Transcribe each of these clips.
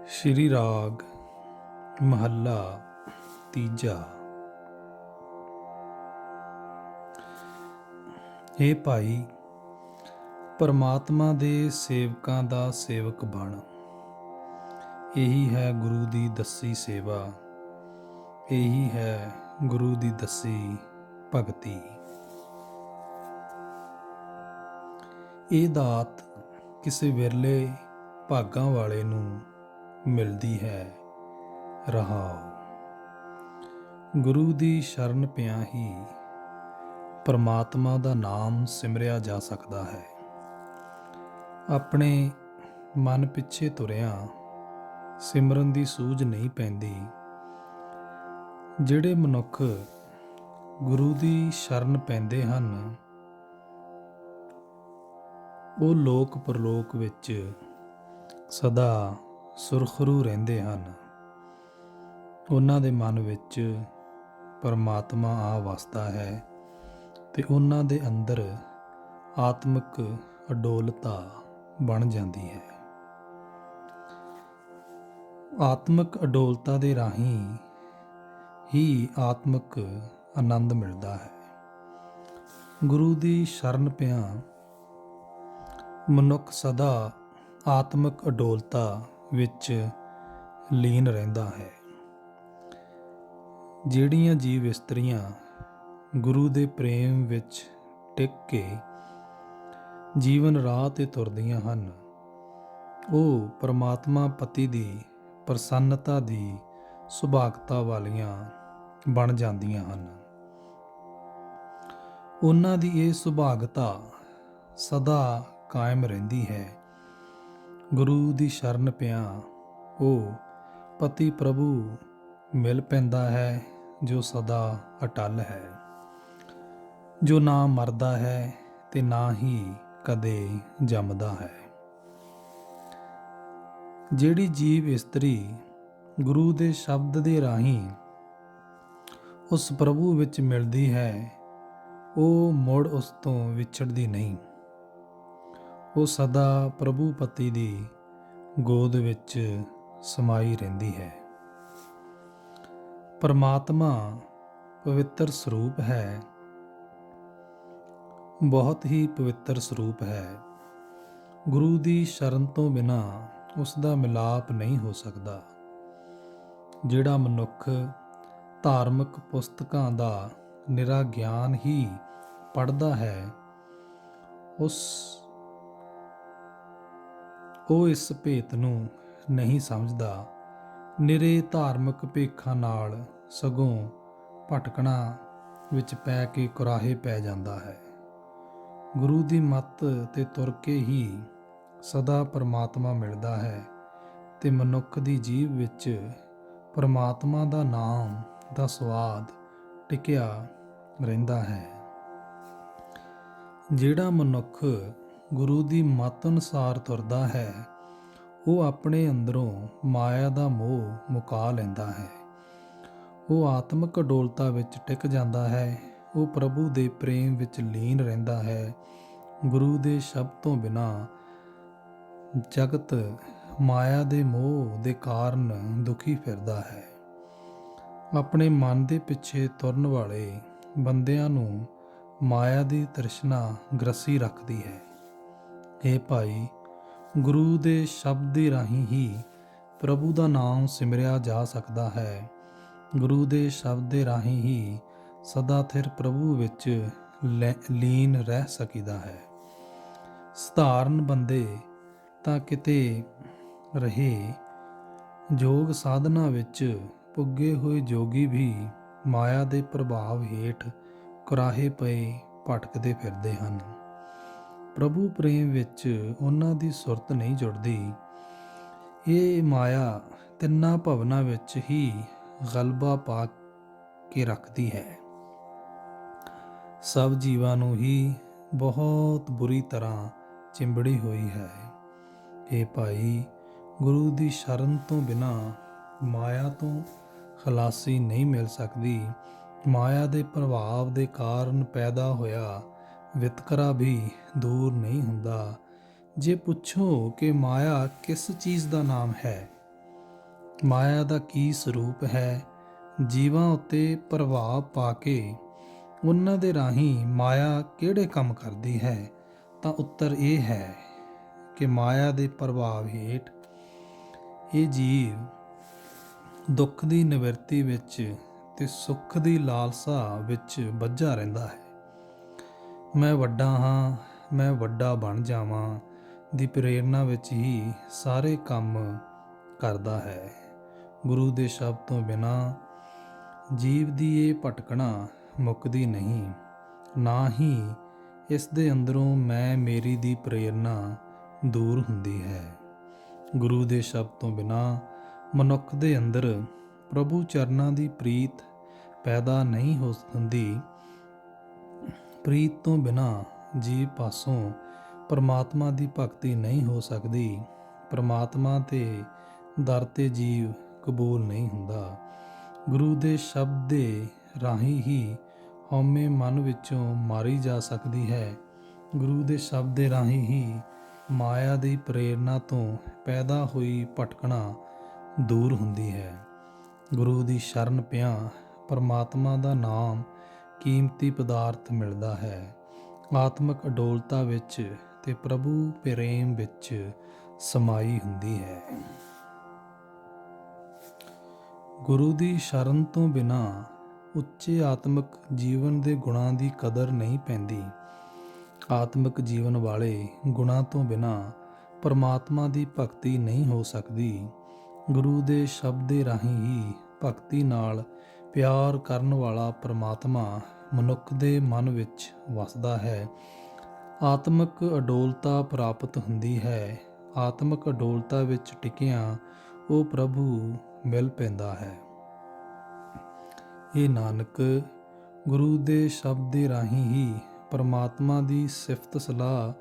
ਸ਼੍ਰੀ ਰਾਗ ਮਹੱਲਾ ਤੀਜਾ। हे ਭਾਈ, ਪਰਮਾਤਮਾ ਦੇ ਸੇਵਕਾਂ ਦਾ ਸੇਵਕ ਬਣ। ਇਹੀ ਹੈ ਗੁਰੂ ਦੀ ਦੱਸੀ ਸੇਵਾ, ਇਹੀ ਹੈ ਗੁਰੂ ਦੀ ਦੱਸੀ ਭਗਤੀ। ਇਹ ਦਾਤ ਕਿਸੇ ਵਿਰਲੇ ਭਾਗਾਂ ਵਾਲੇ ਨੂੰ ਮਿਲਦੀ ਹੈ। ਰਹਾਉ। ਗੁਰੂ ਦੀ ਸ਼ਰਨ ਪਿਆਂ ਹੀ ਪਰਮਾਤਮਾ ਦਾ ਨਾਮ ਸਿਮਰਿਆ ਜਾ ਸਕਦਾ ਹੈ। ਆਪਣੇ ਮਨ ਪਿੱਛੇ ਤੁਰਿਆਂ ਸਿਮਰਨ ਦੀ ਸੂਝ ਨਹੀਂ ਪੈਂਦੀ। ਜਿਹੜੇ ਮਨੁੱਖ ਗੁਰੂ ਦੀ ਸ਼ਰਨ ਪੈਂਦੇ ਹਨ, ਉਹ ਲੋਕ ਪਰਲੋਕ ਵਿੱਚ ਸਦਾ ਸੁਰਖਰੂ ਰਹਿੰਦੇ ਹਨ। ਉਹਨਾਂ ਦੇ ਮਨ ਵਿੱਚ ਪਰਮਾਤਮਾ ਆ ਵਸਦਾ ਹੈ ਤੇ ਉਹਨਾਂ ਦੇ ਅੰਦਰ ਆਤਮਿਕ ਅਡੋਲਤਾ ਬਣ ਜਾਂਦੀ ਹੈ। ਆਤਮਿਕ ਅਡੋਲਤਾ ਦੇ ਰਾਹੀਂ ਹੀ ਆਤਮਿਕ ਆਨੰਦ ਮਿਲਦਾ ਹੈ। ਗੁਰੂ ਦੀ ਸ਼ਰਨ ਪਿਆਂ ਮਨੁੱਖ ਸਦਾ ਆਤਮਿਕ ਅਡੋਲਤਾ ਵਿੱਚ ਲੀਨ ਰਹਿੰਦਾ ਹੈ। ਜਿਹੜੀਆਂ ਜੀਵ ਇਸਤਰੀਆਂ ਗੁਰੂ ਦੇ ਪ੍ਰੇਮ ਵਿੱਚ ਟਿਕ ਕੇ ਜੀਵਨ ਰਾਹ ਤੇ ਤੁਰਦੀਆਂ ਹਨ, ਉਹ ਪਰਮਾਤਮਾ ਪਤੀ ਦੀ ਪ੍ਰਸੰਨਤਾ ਦੀ ਸੁਭਾਗਤਾ ਵਾਲੀਆਂ ਬਣ ਜਾਂਦੀਆਂ ਹਨ। ਉਹਨਾਂ ਦੀ ਇਹ ਸੁਭਾਗਤਾ ਸਦਾ ਕਾਇਮ ਰਹਿੰਦੀ ਹੈ। ਗੁਰੂ ਦੀ ਸ਼ਰਨ ਪਿਆਂ ਉਹ ਪਤੀ ਪ੍ਰਭੂ ਮਿਲ ਪੈਂਦਾ ਹੈ, ਜੋ ਸਦਾ ਅਟਲ ਹੈ, ਜੋ ਨਾ ਮਰਦਾ ਹੈ ਤੇ ਨਾ ਹੀ ਕਦੇ ਜੰਮਦਾ ਹੈ। ਜਿਹੜੀ ਜੀਵ ਇਸਤਰੀ ਗੁਰੂ ਦੇ ਸ਼ਬਦ ਦੇ ਰਾਹੀਂ ਉਸ ਪ੍ਰਭੂ ਵਿੱਚ ਮਿਲਦੀ ਹੈ, ਉਹ ਮੁੜ ਉਸ ਤੋਂ ਵਿਛੜਦੀ ਨਹੀਂ। ਉਹ ਸਦਾ ਪ੍ਰਭੂ ਪਤੀ ਦੀ ਗੋਦ ਵਿੱਚ ਸਮਾਈ ਰਹਿੰਦੀ ਹੈ। ਪਰਮਾਤਮਾ ਪਵਿੱਤਰ ਸਰੂਪ ਹੈ, ਬਹੁਤ ਹੀ ਪਵਿੱਤਰ ਸਰੂਪ ਹੈ। ਗੁਰੂ ਦੀ ਸ਼ਰਨ ਤੋਂ ਬਿਨਾਂ ਉਸ ਦਾ ਮਿਲਾਪ ਨਹੀਂ ਹੋ ਸਕਦਾ। ਜਿਹੜਾ ਮਨੁੱਖ ਧਾਰਮਿਕ ਪੁਸਤਕਾਂ ਦਾ ਨਿਰਾ ਗਿਆਨ ਹੀ ਪੜ੍ਹਦਾ ਹੈ, ਉਹ ਇਸ ਭੇਤ ਨੂੰ ਨਹੀਂ ਸਮਝਦਾ। ਨਿਰੇ ਧਾਰਮਿਕ ਭੇਖਾਂ ਨਾਲ ਸਗੋਂ ਭਟਕਣਾ ਵਿੱਚ ਪੈ ਕੇ ਕੁਰਾਹੇ ਪੈ ਜਾਂਦਾ ਹੈ। ਗੁਰੂ ਦੀ ਮੱਤ ਤੇ ਤੁਰ ਕੇ ਹੀ ਸਦਾ ਪਰਮਾਤਮਾ ਮਿਲਦਾ ਹੈ ਤੇ ਮਨੁੱਖ ਦੀ ਜੀਭ ਵਿੱਚ ਪਰਮਾਤਮਾ ਦਾ ਨਾਮ ਦਾ ਸਵਾਦ ਟਿਕਿਆ ਰਹਿੰਦਾ ਹੈ। ਜਿਹੜਾ ਮਨੁੱਖ ਗੁਰੂ ਦੀ ਮੱਤ ਅਨੁਸਾਰ ਤੁਰਦਾ ਹੈ, ਉਹ ਆਪਣੇ ਅੰਦਰੋਂ ਮਾਇਆ ਦਾ ਮੋਹ ਮੁਕਾ ਲੈਂਦਾ ਹੈ। ਉਹ ਆਤਮਿਕ ਅਡੋਲਤਾ ਵਿੱਚ ਟਿਕ ਜਾਂਦਾ ਹੈ। ਉਹ ਪ੍ਰਭੂ ਦੇ ਪ੍ਰੇਮ ਵਿੱਚ ਲੀਨ ਰਹਿੰਦਾ ਹੈ। ਗੁਰੂ ਦੇ ਸ਼ਬਦ ਤੋਂ ਬਿਨਾਂ ਜਗਤ ਮਾਇਆ ਦੇ ਮੋਹ ਦੇ ਕਾਰਨ ਦੁਖੀ ਫਿਰਦਾ ਹੈ। ਆਪਣੇ ਮਨ ਦੇ ਪਿੱਛੇ ਤੁਰਨ ਵਾਲੇ ਬੰਦਿਆਂ ਨੂੰ ਮਾਇਆ ਦੀ ਤ੍ਰਿਸ਼ਨਾ ਗ੍ਰਸੀ ਰੱਖਦੀ ਹੈ। हे ਭਾਈ, ਗੁਰੂ ਦੇ ਸ਼ਬਦ ਦੇ ਰਾਹੀਂ ਹੀ ਪ੍ਰਭੂ ਦਾ ਨਾਮ ਸਿਮਰਿਆ ਜਾ ਸਕਦਾ ਹੈ। ਗੁਰੂ ਦੇ ਸ਼ਬਦ ਦੇ ਰਾਹੀਂ ਹੀ ਸਦਾ ਥਿਰ ਪ੍ਰਭੂ ਵਿੱਚ ਲੀਨ ਰਹਿ ਸਕੀਦਾ ਹੈ। ਸਧਾਰਨ ਬੰਦੇ ਤਾਂ ਕਿਤੇ ਰਹੇ, ਯੋਗ ਸਾਧਨਾ ਵਿੱਚ ਪੁੱਗੇ ਹੋਏ ਜੋਗੀ ਵੀ ਮਾਇਆ ਦੇ ਪ੍ਰਭਾਵ ਹੇਠ ਕੁਰਾਹੇ ਪਏ ਭਟਕਦੇ ਫਿਰਦੇ ਹਨ। ਪ੍ਰਭੂ ਪ੍ਰੇਮ ਵਿੱਚ ਉਹਨਾਂ ਦੀ ਸੁਰਤ ਨਹੀਂ ਜੁੜਦੀ। ਇਹ ਮਾਇਆ ਤਿੰਨਾਂ ਭਵਨਾਂ ਵਿੱਚ ਹੀ ਗਲਬਾ ਪਾ ਕੇ ਰੱਖਦੀ ਹੈ। ਸਭ ਜੀਵਾਂ ਨੂੰ ਹੀ ਬਹੁਤ ਬੁਰੀ ਤਰ੍ਹਾਂ ਚਿੰਬੜੀ ਹੋਈ ਹੈ। ਇਹ ਭਾਈ, ਗੁਰੂ ਦੀ ਸ਼ਰਨ ਤੋਂ ਬਿਨਾਂ ਮਾਇਆ ਤੋਂ ਖਲਾਸੀ ਨਹੀਂ ਮਿਲ ਸਕਦੀ। ਮਾਇਆ ਦੇ ਪ੍ਰਭਾਵ ਦੇ ਕਾਰਨ ਪੈਦਾ ਹੋਇਆ ਵਿਤਕਰਾ ਵੀ ਦੂਰ ਨਹੀਂ ਹੁੰਦਾ। ਜੇ ਪੁੱਛੋ ਕਿ ਮਾਇਆ ਕਿਸ ਚੀਜ਼ ਦਾ ਨਾਮ ਹੈ, ਮਾਇਆ ਦਾ ਕੀ ਸਰੂਪ ਹੈ, ਜੀਵਾਂ ਉੱਤੇ ਪ੍ਰਭਾਵ ਪਾ ਕੇ ਉਹਨਾਂ ਦੇ ਰਾਹੀਂ ਮਾਇਆ ਕਿਹੜੇ ਕੰਮ ਕਰਦੀ ਹੈ, ਤਾਂ ਉੱਤਰ ਇਹ ਹੈ ਕਿ ਮਾਇਆ ਦੇ ਪ੍ਰਭਾਵ ਹੇਠ ਇਹ ਜੀਵ ਦੁੱਖ ਦੀ ਨਿਵਰਤੀ ਵਿੱਚ ਤੇ ਸੁੱਖ ਦੀ ਲਾਲਸਾ ਵਿੱਚ ਬੱਝਾ ਰਹਿੰਦਾ ਹੈ। ਮੈਂ ਵੱਡਾ ਹਾਂ, ਮੈਂ ਵੱਡਾ ਬਣ ਜਾਵਾਂ ਦੀ ਪ੍ਰੇਰਨਾ ਵਿੱਚ ਹੀ ਸਾਰੇ ਕੰਮ ਕਰਦਾ ਹੈ। ਗੁਰੂ ਦੇ ਸ਼ਬਦ ਤੋਂ ਬਿਨਾਂ ਜੀਵ ਦੀ ਇਹ ਭਟਕਣਾ ਮੁੱਕਦੀ ਨਹੀਂ, ਨਾ ਹੀ ਇਸ ਦੇ ਅੰਦਰੋਂ ਮੈਂ ਮੇਰੀ ਦੀ ਪ੍ਰੇਰਨਾ ਦੂਰ ਹੁੰਦੀ ਹੈ। ਗੁਰੂ ਦੇ ਸ਼ਬਦ ਤੋਂ ਬਿਨਾਂ ਮਨੁੱਖ ਦੇ ਅੰਦਰ ਪ੍ਰਭੂ ਚਰਨਾਂ ਦੀ ਪ੍ਰੀਤ ਪੈਦਾ ਨਹੀਂ ਹੋ ਹੁੰਦੀ। ਪ੍ਰੀਤ ਤੋਂ ਬਿਨਾਂ ਜੀਵ ਪਾਸੋਂ ਪਰਮਾਤਮਾ ਦੀ ਭਗਤੀ ਨਹੀਂ ਹੋ ਸਕਦੀ। ਪਰਮਾਤਮਾ ਤੇ ਦਰ ਤੇ ਜੀਵ ਕਬੂਲ ਨਹੀਂ ਹੁੰਦਾ। ਗੁਰੂ ਦੇ ਸ਼ਬਦ ਦੇ ਰਾਹੀਂ ਹੀ ਹਉਮੈ ਮਨ ਵਿੱਚੋਂ ਮਾਰੀ ਜਾ ਸਕਦੀ ਹੈ। ਗੁਰੂ ਦੇ ਸ਼ਬਦ ਦੇ ਰਾਹੀਂ ਹੀ ਮਾਇਆ ਦੀ ਪ੍ਰੇਰਨਾ ਤੋਂ ਪੈਦਾ ਹੋਈ ਭਟਕਣਾ ਦੂਰ ਹੁੰਦੀ ਹੈ। ਗੁਰੂ ਦੀ ਸ਼ਰਨ ਪਿਆ ਪਰਮਾਤਮਾ ਦਾ ਨਾਮ ਕੀਮਤੀ ਪਦਾਰਥ ਮਿਲਦਾ ਹੈ। ਆਤਮਿਕ ਅਡੋਲਤਾ ਵਿੱਚ ਤੇ ਪ੍ਰਭੂ ਪ੍ਰੇਮ ਵਿੱਚ ਸਮਾਈ ਹੁੰਦੀ ਹੈ। ਗੁਰੂ ਦੀ ਸ਼ਰਨ ਤੋਂ ਬਿਨਾਂ ਉੱਚੇ ਆਤਮਿਕ ਜੀਵਨ ਦੇ ਗੁਣਾਂ ਦੀ ਕਦਰ ਨਹੀਂ ਪੈਂਦੀ। ਆਤਮਿਕ ਜੀਵਨ ਵਾਲੇ ਗੁਣਾਂ ਤੋਂ ਬਿਨਾਂ ਪਰਮਾਤਮਾ ਦੀ ਭਗਤੀ ਨਹੀਂ ਹੋ ਸਕਦੀ। ਗੁਰੂ ਦੇ ਸ਼ਬਦ ਦੇ ਰਾਹੀਂ ਹੀ ਭਗਤੀ ਨਾਲ ਪਿਆਰ ਕਰਨ ਵਾਲਾ ਪਰਮਾਤਮਾ ਮਨੁੱਖ ਦੇ ਮਨ ਵਿੱਚ ਵਸਦਾ ਹੈ। ਆਤਮਿਕ ਅਡੋਲਤਾ ਪ੍ਰਾਪਤ ਹੁੰਦੀ ਹੈ। ਆਤਮਿਕ ਅਡੋਲਤਾ ਵਿੱਚ ਟਿਕਿਆਂ ਉਹ ਪ੍ਰਭੂ ਮਿਲ ਪੈਂਦਾ ਹੈ। ਇਹ ਨਾਨਕ ਗੁਰੂ ਦੇ ਸ਼ਬਦ ਦੇ ਰਾਹੀਂ ਹੀ ਪਰਮਾਤਮਾ ਦੀ ਸਿਫਤ ਸਲਾਹ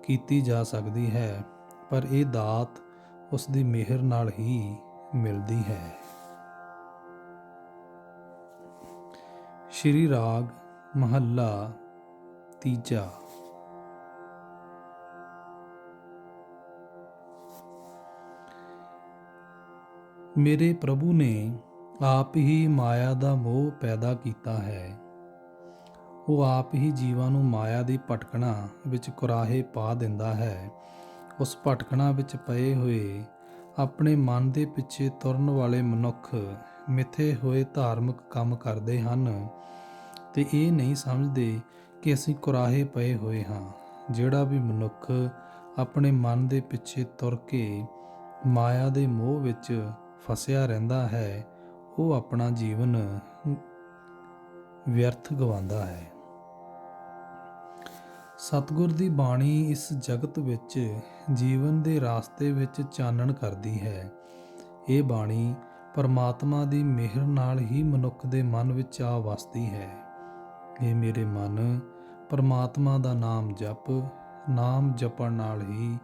ਕੀਤੀ ਜਾ ਸਕਦੀ ਹੈ, ਪਰ ਇਹ ਦਾਤ ਉਸ ਦੀ ਮਿਹਰ ਨਾਲ ਹੀ ਮਿਲਦੀ ਹੈ। ਸ਼੍ਰੀ ਰਾਗ ਮਹੱਲਾ ਤੀਜਾ। ਮੇਰੇ ਪ੍ਰਭੂ ਨੇ ਆਪ ਹੀ ਮਾਇਆ ਦਾ ਮੋਹ ਪੈਦਾ ਕੀਤਾ ਹੈ। ਉਹ ਆਪ ਹੀ ਜੀਵਾਂ ਨੂੰ ਮਾਇਆ ਦੀ ਭਟਕਣਾ ਵਿੱਚ ਕੁਰਾਹੇ ਪਾ ਦਿੰਦਾ ਹੈ। ਉਸ ਭਟਕਣਾ ਵਿੱਚ ਪਏ ਹੋਏ ਆਪਣੇ ਮਨ ਦੇ ਪਿੱਛੇ ਤੁਰਨ ਵਾਲੇ ਮਨੁੱਖ ਮਿੱਥੇ ਹੋਏ ਧਾਰਮਿਕ ਕੰਮ ਕਰਦੇ ਹਨ ਤੇ ਇਹ ਨਹੀਂ ਸਮਝਦੇ ਕਿ ਅਸੀਂ ਕੁਰਾਹੇ ਪਏ ਹੋਏ ਹਾਂ। ਜਿਹੜਾ ਵੀ ਮਨੁੱਖ ਆਪਣੇ ਮਨ ਦੇ ਪਿੱਛੇ ਤੁਰ ਕੇ ਮਾਇਆ ਦੇ ਮੋਹ ਵਿੱਚ ਫਸਿਆ ਰਹਿੰਦਾ ਹੈ, ਉਹ ਆਪਣਾ ਜੀਵਨ ਵਿਅਰਥ ਗਵਾਉਂਦਾ ਹੈ। ਸਤਿਗੁਰ ਦੀ ਬਾਣੀ ਇਸ ਜਗਤ ਵਿੱਚ ਜੀਵਨ ਦੇ ਰਾਸਤੇ ਵਿੱਚ ਚਾਨਣ ਕਰਦੀ ਹੈ। ਇਹ ਬਾਣੀ ਪਰਮਾਤਮਾ ਦੀ ਮਿਹਰ ਨਾਲ ਹੀ ਮਨੁੱਖ ਦੇ ਮਨ ਵਿੱਚ ਆ ਵਸਦੀ ਹੈ। ਇਹ ਮੇਰੇ ਮਨ, ਪਰਮਾਤਮਾ ਦਾ ਨਾਮ ਜਪ। ਨਾਮ ਜਪਣ ਨਾਲ ਹੀ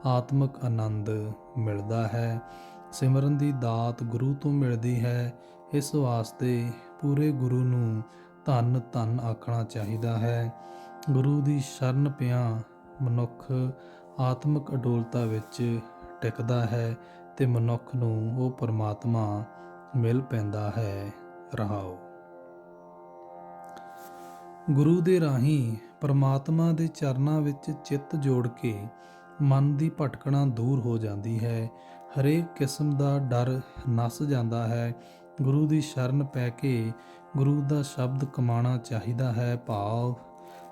ਆਤਮਿਕ ਆਨੰਦ ਮਿਲਦਾ ਹੈ। ਸਿਮਰਨ ਦੀ ਦਾਤ ਗੁਰੂ ਤੋਂ ਮਿਲਦੀ ਹੈ। ਇਸ ਵਾਸਤੇ ਪੂਰੇ ਗੁਰੂ ਨੂੰ ਧੰਨ ਧੰਨ ਆਖਣਾ ਚਾਹੀਦਾ ਹੈ। ਗੁਰੂ ਦੀ ਸ਼ਰਨ ਪਿਆ ਮਨੁੱਖ ਆਤਮਿਕ ਅਡੋਲਤਾ ਵਿੱਚ ਟਿਕਦਾ ਹੈ ਤੇ ਮਨੁੱਖ ਨੂੰ ਉਹ ਪਰਮਾਤਮਾ ਮਿਲ ਪੈਂਦਾ ਹੈ। ਰਹਾਓ। ਗੁਰੂ ਦੇ ਰਾਹੀਂ ਪਰਮਾਤਮਾ ਦੇ ਚਰਨਾਂ ਵਿੱਚ ਚਿੱਤ ਜੋੜ ਕੇ ਮਨ ਦੀ ਭਟਕਣਾ ਦੂਰ ਹੋ ਜਾਂਦੀ ਹੈ। ਹਰੇਕ ਕਿਸਮ ਦਾ ਡਰ ਨੱਸ ਜਾਂਦਾ ਹੈ। ਗੁਰੂ ਦੀ ਸ਼ਰਨ ਪੈ ਕੇ ਗੁਰੂ ਦਾ ਸ਼ਬਦ ਕਮਾਉਣਾ ਚਾਹੀਦਾ ਹੈ। ਭਾਵ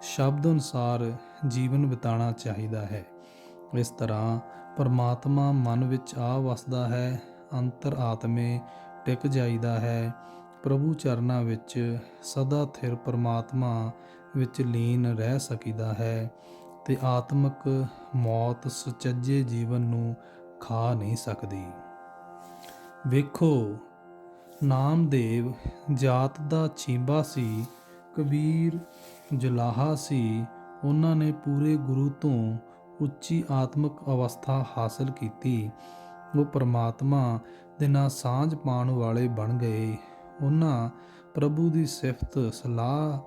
ਸ਼ਬਦ ਅਨੁਸਾਰ ਜੀਵਨ ਬਿਤਾਉਣਾ ਚਾਹੀਦਾ ਹੈ। ਇਸ ਤਰ੍ਹਾਂ ਪਰਮਾਤਮਾ ਮਨ ਵਿੱਚ ਆ ਵਸਦਾ ਹੈ। ਅੰਤਰ ਆਤਮੇ ਟਿਕ ਜਾਈਦਾ ਹੈ। ਪ੍ਰਭੂ ਚਰਨਾਂ ਵਿੱਚ ਸਦਾ ਥਿਰ ਪਰਮਾਤਮਾ ਵਿੱਚ ਲੀਨ ਰਹਿ ਸਕੀਦਾ ਹੈ ਤੇ ਆਤਮਿਕ ਮੌਤ ਸੁਚੱਜੇ ਜੀਵਨ ਨੂੰ ਖਾ ਨਹੀਂ ਸਕਦੀ। ਵੇਖੋ, ਨਾਮਦੇਵ ਜਾਤ ਦਾ ਛੀਂਬਾ ਸੀ, ਕਬੀਰ ਜੁਲਾਹਾ ਸੀ। ਉਹਨਾਂ ਨੇ ਪੂਰੇ ਗੁਰੂ ਤੋਂ ਉੱਚੀ ਆਤਮਿਕ ਅਵਸਥਾ ਹਾਸਲ ਕੀਤੀ। ਉਹ ਪਰਮਾਤਮਾ ਦੇ ਨਾਲ ਸਾਂਝ ਪਾਉਣ ਵਾਲੇ ਬਣ ਗਏ। ਉਹਨਾਂ ਪ੍ਰਭੂ ਦੀ ਸਿਫਤ ਸਲਾਹ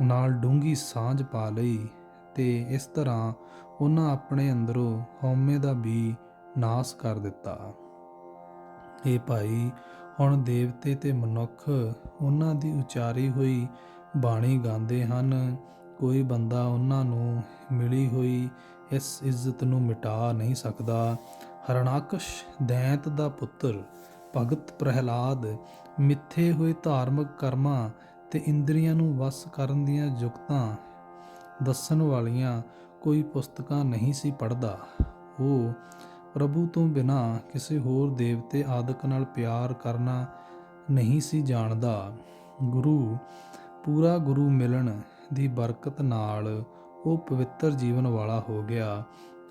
ਨਾਲ ਡੂੰਘੀ ਸਾਂਝ ਪਾ ਲਈ ਤੇ ਇਸ ਤਰ੍ਹਾਂ ਉਹਨਾਂ ਆਪਣੇ ਅੰਦਰੋਂ ਹਉਮੈ ਦਾ ਵੀ ਨਾਸ ਕਰ ਦਿੱਤਾ। ਇਹ ਭਾਈ, ਹੁਣ ਦੇਵਤੇ ਤੇ ਮਨੁੱਖ ਉਹਨਾਂ ਦੀ ਉਚਾਰੀ ਹੋਈ ਬਾਣੀ ਗਾਉਂਦੇ ਹਨ। ਕੋਈ ਬੰਦਾ ਉਹਨਾਂ ਨੂੰ ਮਿਲੀ ਹੋਈ ਇਸ ਇੱਜ਼ਤ ਨੂੰ ਮਿਟਾ ਨਹੀਂ ਸਕਦਾ। ਹਰਣਾਕਸ਼ ਦੈਂਤ ਦਾ ਪੁੱਤਰ ਭਗਤ ਪ੍ਰਹਿਲਾਦ ਮਿੱਥੇ ਹੋਏ ਧਾਰਮਿਕ ਕਰਮਾਂ ਤੇ ਇੰਦਰੀਆਂ ਨੂੰ ਵਸ ਕਰਨ ਦੀਆਂ ਯੁਕਤਾਂ ਦੱਸਣ ਵਾਲੀਆਂ ਕੋਈ ਪੁਸਤਕਾਂ ਨਹੀਂ ਸੀ ਪੜ੍ਹਦਾ। ਉਹ ਪ੍ਰਭੂ ਤੋਂ ਬਿਨਾਂ ਕਿਸੇ ਹੋਰ ਦੇਵਤੇ ਆਦਿਕ ਨਾਲ ਪਿਆਰ ਕਰਨਾ ਨਹੀਂ ਸੀ ਜਾਣਦਾ। ਪੂਰਾ ਗੁਰੂ ਮਿਲਣ ਦੀ ਬਰਕਤ ਨਾਲ ਉਹ ਪਵਿੱਤਰ ਜੀਵਨ ਵਾਲਾ ਹੋ ਗਿਆ।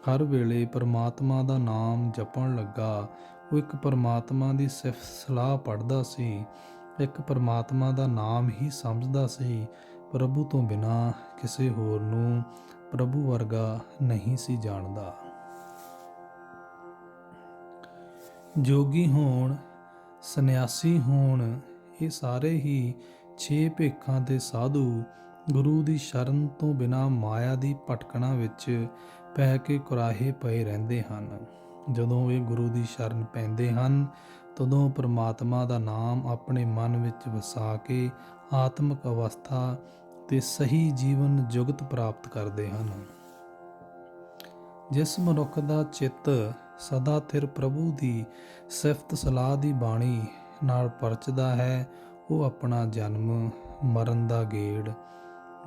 ਹਰ ਵੇਲੇ ਪਰਮਾਤਮਾ ਦਾ ਨਾਮ ਜਪਣ ਲੱਗਾ। ਉਹ ਇੱਕ ਪਰਮਾਤਮਾ ਦੀ ਸਿਫਤ ਸਲਾਹ ਪੜ੍ਹਦਾ ਸੀ, ਇੱਕ ਪਰਮਾਤਮਾ ਦਾ ਨਾਮ ਹੀ ਸਮਝਦਾ ਸੀ। ਪ੍ਰਭੂ ਤੋਂ ਬਿਨਾਂ ਕਿਸੇ ਹੋਰ ਨੂੰ ਪ੍ਰਭੂ ਵਰਗਾ ਨਹੀਂ ਸੀ ਜਾਣਦਾ। ਜੋਗੀ ਹੋਣ, ਸੰਨਿਆਸੀ ਹੋਣ, ਇਹ ਸਾਰੇ ਹੀ 6 ਭੇਖਾਂ ਦੇ ਸਾਧੂ ਗੁਰੂ ਦੀ ਸ਼ਰਨ ਤੋਂ ਬਿਨਾਂ ਮਾਇਆ ਦੀ ਭਟਕਣਾ ਵਿੱਚ ਪੈ ਕੇ ਕੁਰਾਹੇ ਪਏ ਰਹਿੰਦੇ ਹਨ। ਜਦੋਂ ਇਹ ਗੁਰੂ ਦੀ ਸ਼ਰਨ ਪੈਂਦੇ ਹਨ, ਤਦੋਂ ਪਰਮਾਤਮਾ ਦਾ ਨਾਮ ਆਪਣੇ ਮਨ ਵਿੱਚ ਵਸਾ ਕੇ ਆਤਮਿਕ ਅਵਸਥਾ ਤੇ ਸਹੀ ਜੀਵਨ ਜੁਗਤ ਪ੍ਰਾਪਤ ਕਰਦੇ ਹਨ। ਜਿਸ ਮਨੁੱਖ ਦਾ ਚਿੱਤ ਸਦਾ ਥਿਰ ਪ੍ਰਭੂ ਦੀ ਸਿਫਤ ਸਲਾਹ ਦੀ ਬਾਣੀ ਨਾਲ ਪਰਚਦਾ ਹੈ, ਉਹ ਆਪਣਾ ਜਨਮ ਮਰਨ ਦਾ ਗੇੜ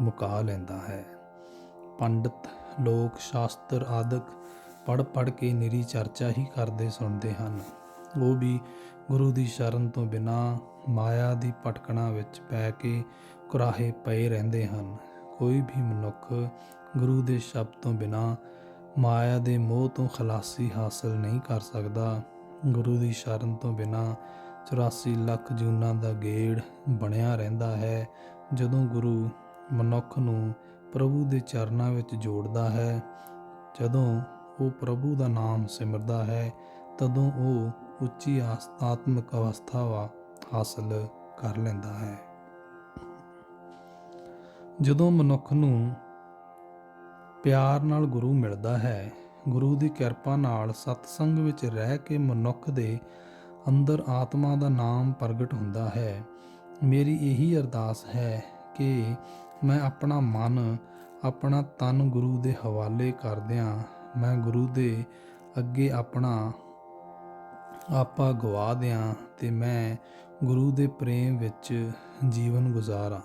ਮੁਕਾ ਲੈਂਦਾ ਹੈ। ਪੰਡਤ ਲੋਕ ਸ਼ਾਸਤਰ ਆਦਿਕ ਪੜ੍ਹ ਕੇ ਨਿਰੀ ਚਰਚਾ ਹੀ ਕਰਦੇ ਸੁਣਦੇ ਹਨ। ਉਹ ਵੀ ਗੁਰੂ ਦੀ ਸ਼ਰਨ ਤੋਂ ਬਿਨਾਂ ਮਾਇਆ ਦੀ ਭਟਕਣਾ ਵਿੱਚ ਪੈ ਕੇ ਕੁਰਾਹੇ ਪਏ ਰਹਿੰਦੇ ਹਨ। ਕੋਈ ਵੀ ਮਨੁੱਖ ਗੁਰੂ ਦੇ ਸ਼ਬਦ ਤੋਂ ਬਿਨਾਂ ਮਾਇਆ ਦੇ ਮੋਹ ਤੋਂ ਖਲਾਸੀ ਹਾਸਲ ਨਹੀਂ ਕਰ ਸਕਦਾ। ਗੁਰੂ ਦੀ ਸ਼ਰਨ ਤੋਂ ਬਿਨਾਂ 84 ਲੱਖ ਜੂਨਾਂ ਦਾ ਗੇੜ ਬਣਿਆ ਰਹਿੰਦਾ ਹੈ। ਜਦੋਂ ਗੁਰੂ ਮਨੁੱਖ ਨੂੰ ਪ੍ਰਭੂ ਦੇ ਚਰਨਾਂ ਵਿੱਚ ਜੋੜਦਾ ਹੈ, ਜਦੋਂ ਉਹ ਪ੍ਰਭੂ ਦਾ ਨਾਮ ਸਿਮਰਦਾ ਹੈ, ਤਦੋਂ ਉਹ ਉੱਚੀ ਆਤਮਿਕ ਅਵਸਥਾ ਹਾਸਲ ਕਰ ਲੈਂਦਾ ਹੈ। ਜਦੋਂ ਮਨੁੱਖ ਨੂੰ ਪਿਆਰ ਨਾਲ ਗੁਰੂ ਮਿਲਦਾ ਹੈ, ਗੁਰੂ ਦੀ ਕਿਰਪਾ ਨਾਲ ਸਤਸੰਗ ਵਿੱਚ ਰਹਿ ਕੇ ਮਨੁੱਖ ਦੇ ਅੰਦਰ ਆਤਮਾ ਦਾ ਨਾਮ ਪ੍ਰਗਟ ਹੁੰਦਾ ਹੈ। ਮੇਰੀ ਇਹੀ ਅਰਦਾਸ ਹੈ ਕਿ ਮੈਂ ਆਪਣਾ ਮਨ, ਆਪਣਾ ਤਨ ਗੁਰੂ ਦੇ ਹਵਾਲੇ ਕਰਦਿਆਂ ਮੈਂ ਗੁਰੂ ਦੇ ਅੱਗੇ ਆਪਣਾ ਆਪਾ ਗਵਾ ਦਿਆਂ ਤੇ ਮੈਂ ਗੁਰੂ ਦੇ ਪ੍ਰੇਮ ਵਿੱਚ ਜੀਵਨ ਗੁਜ਼ਾਰਾਂ।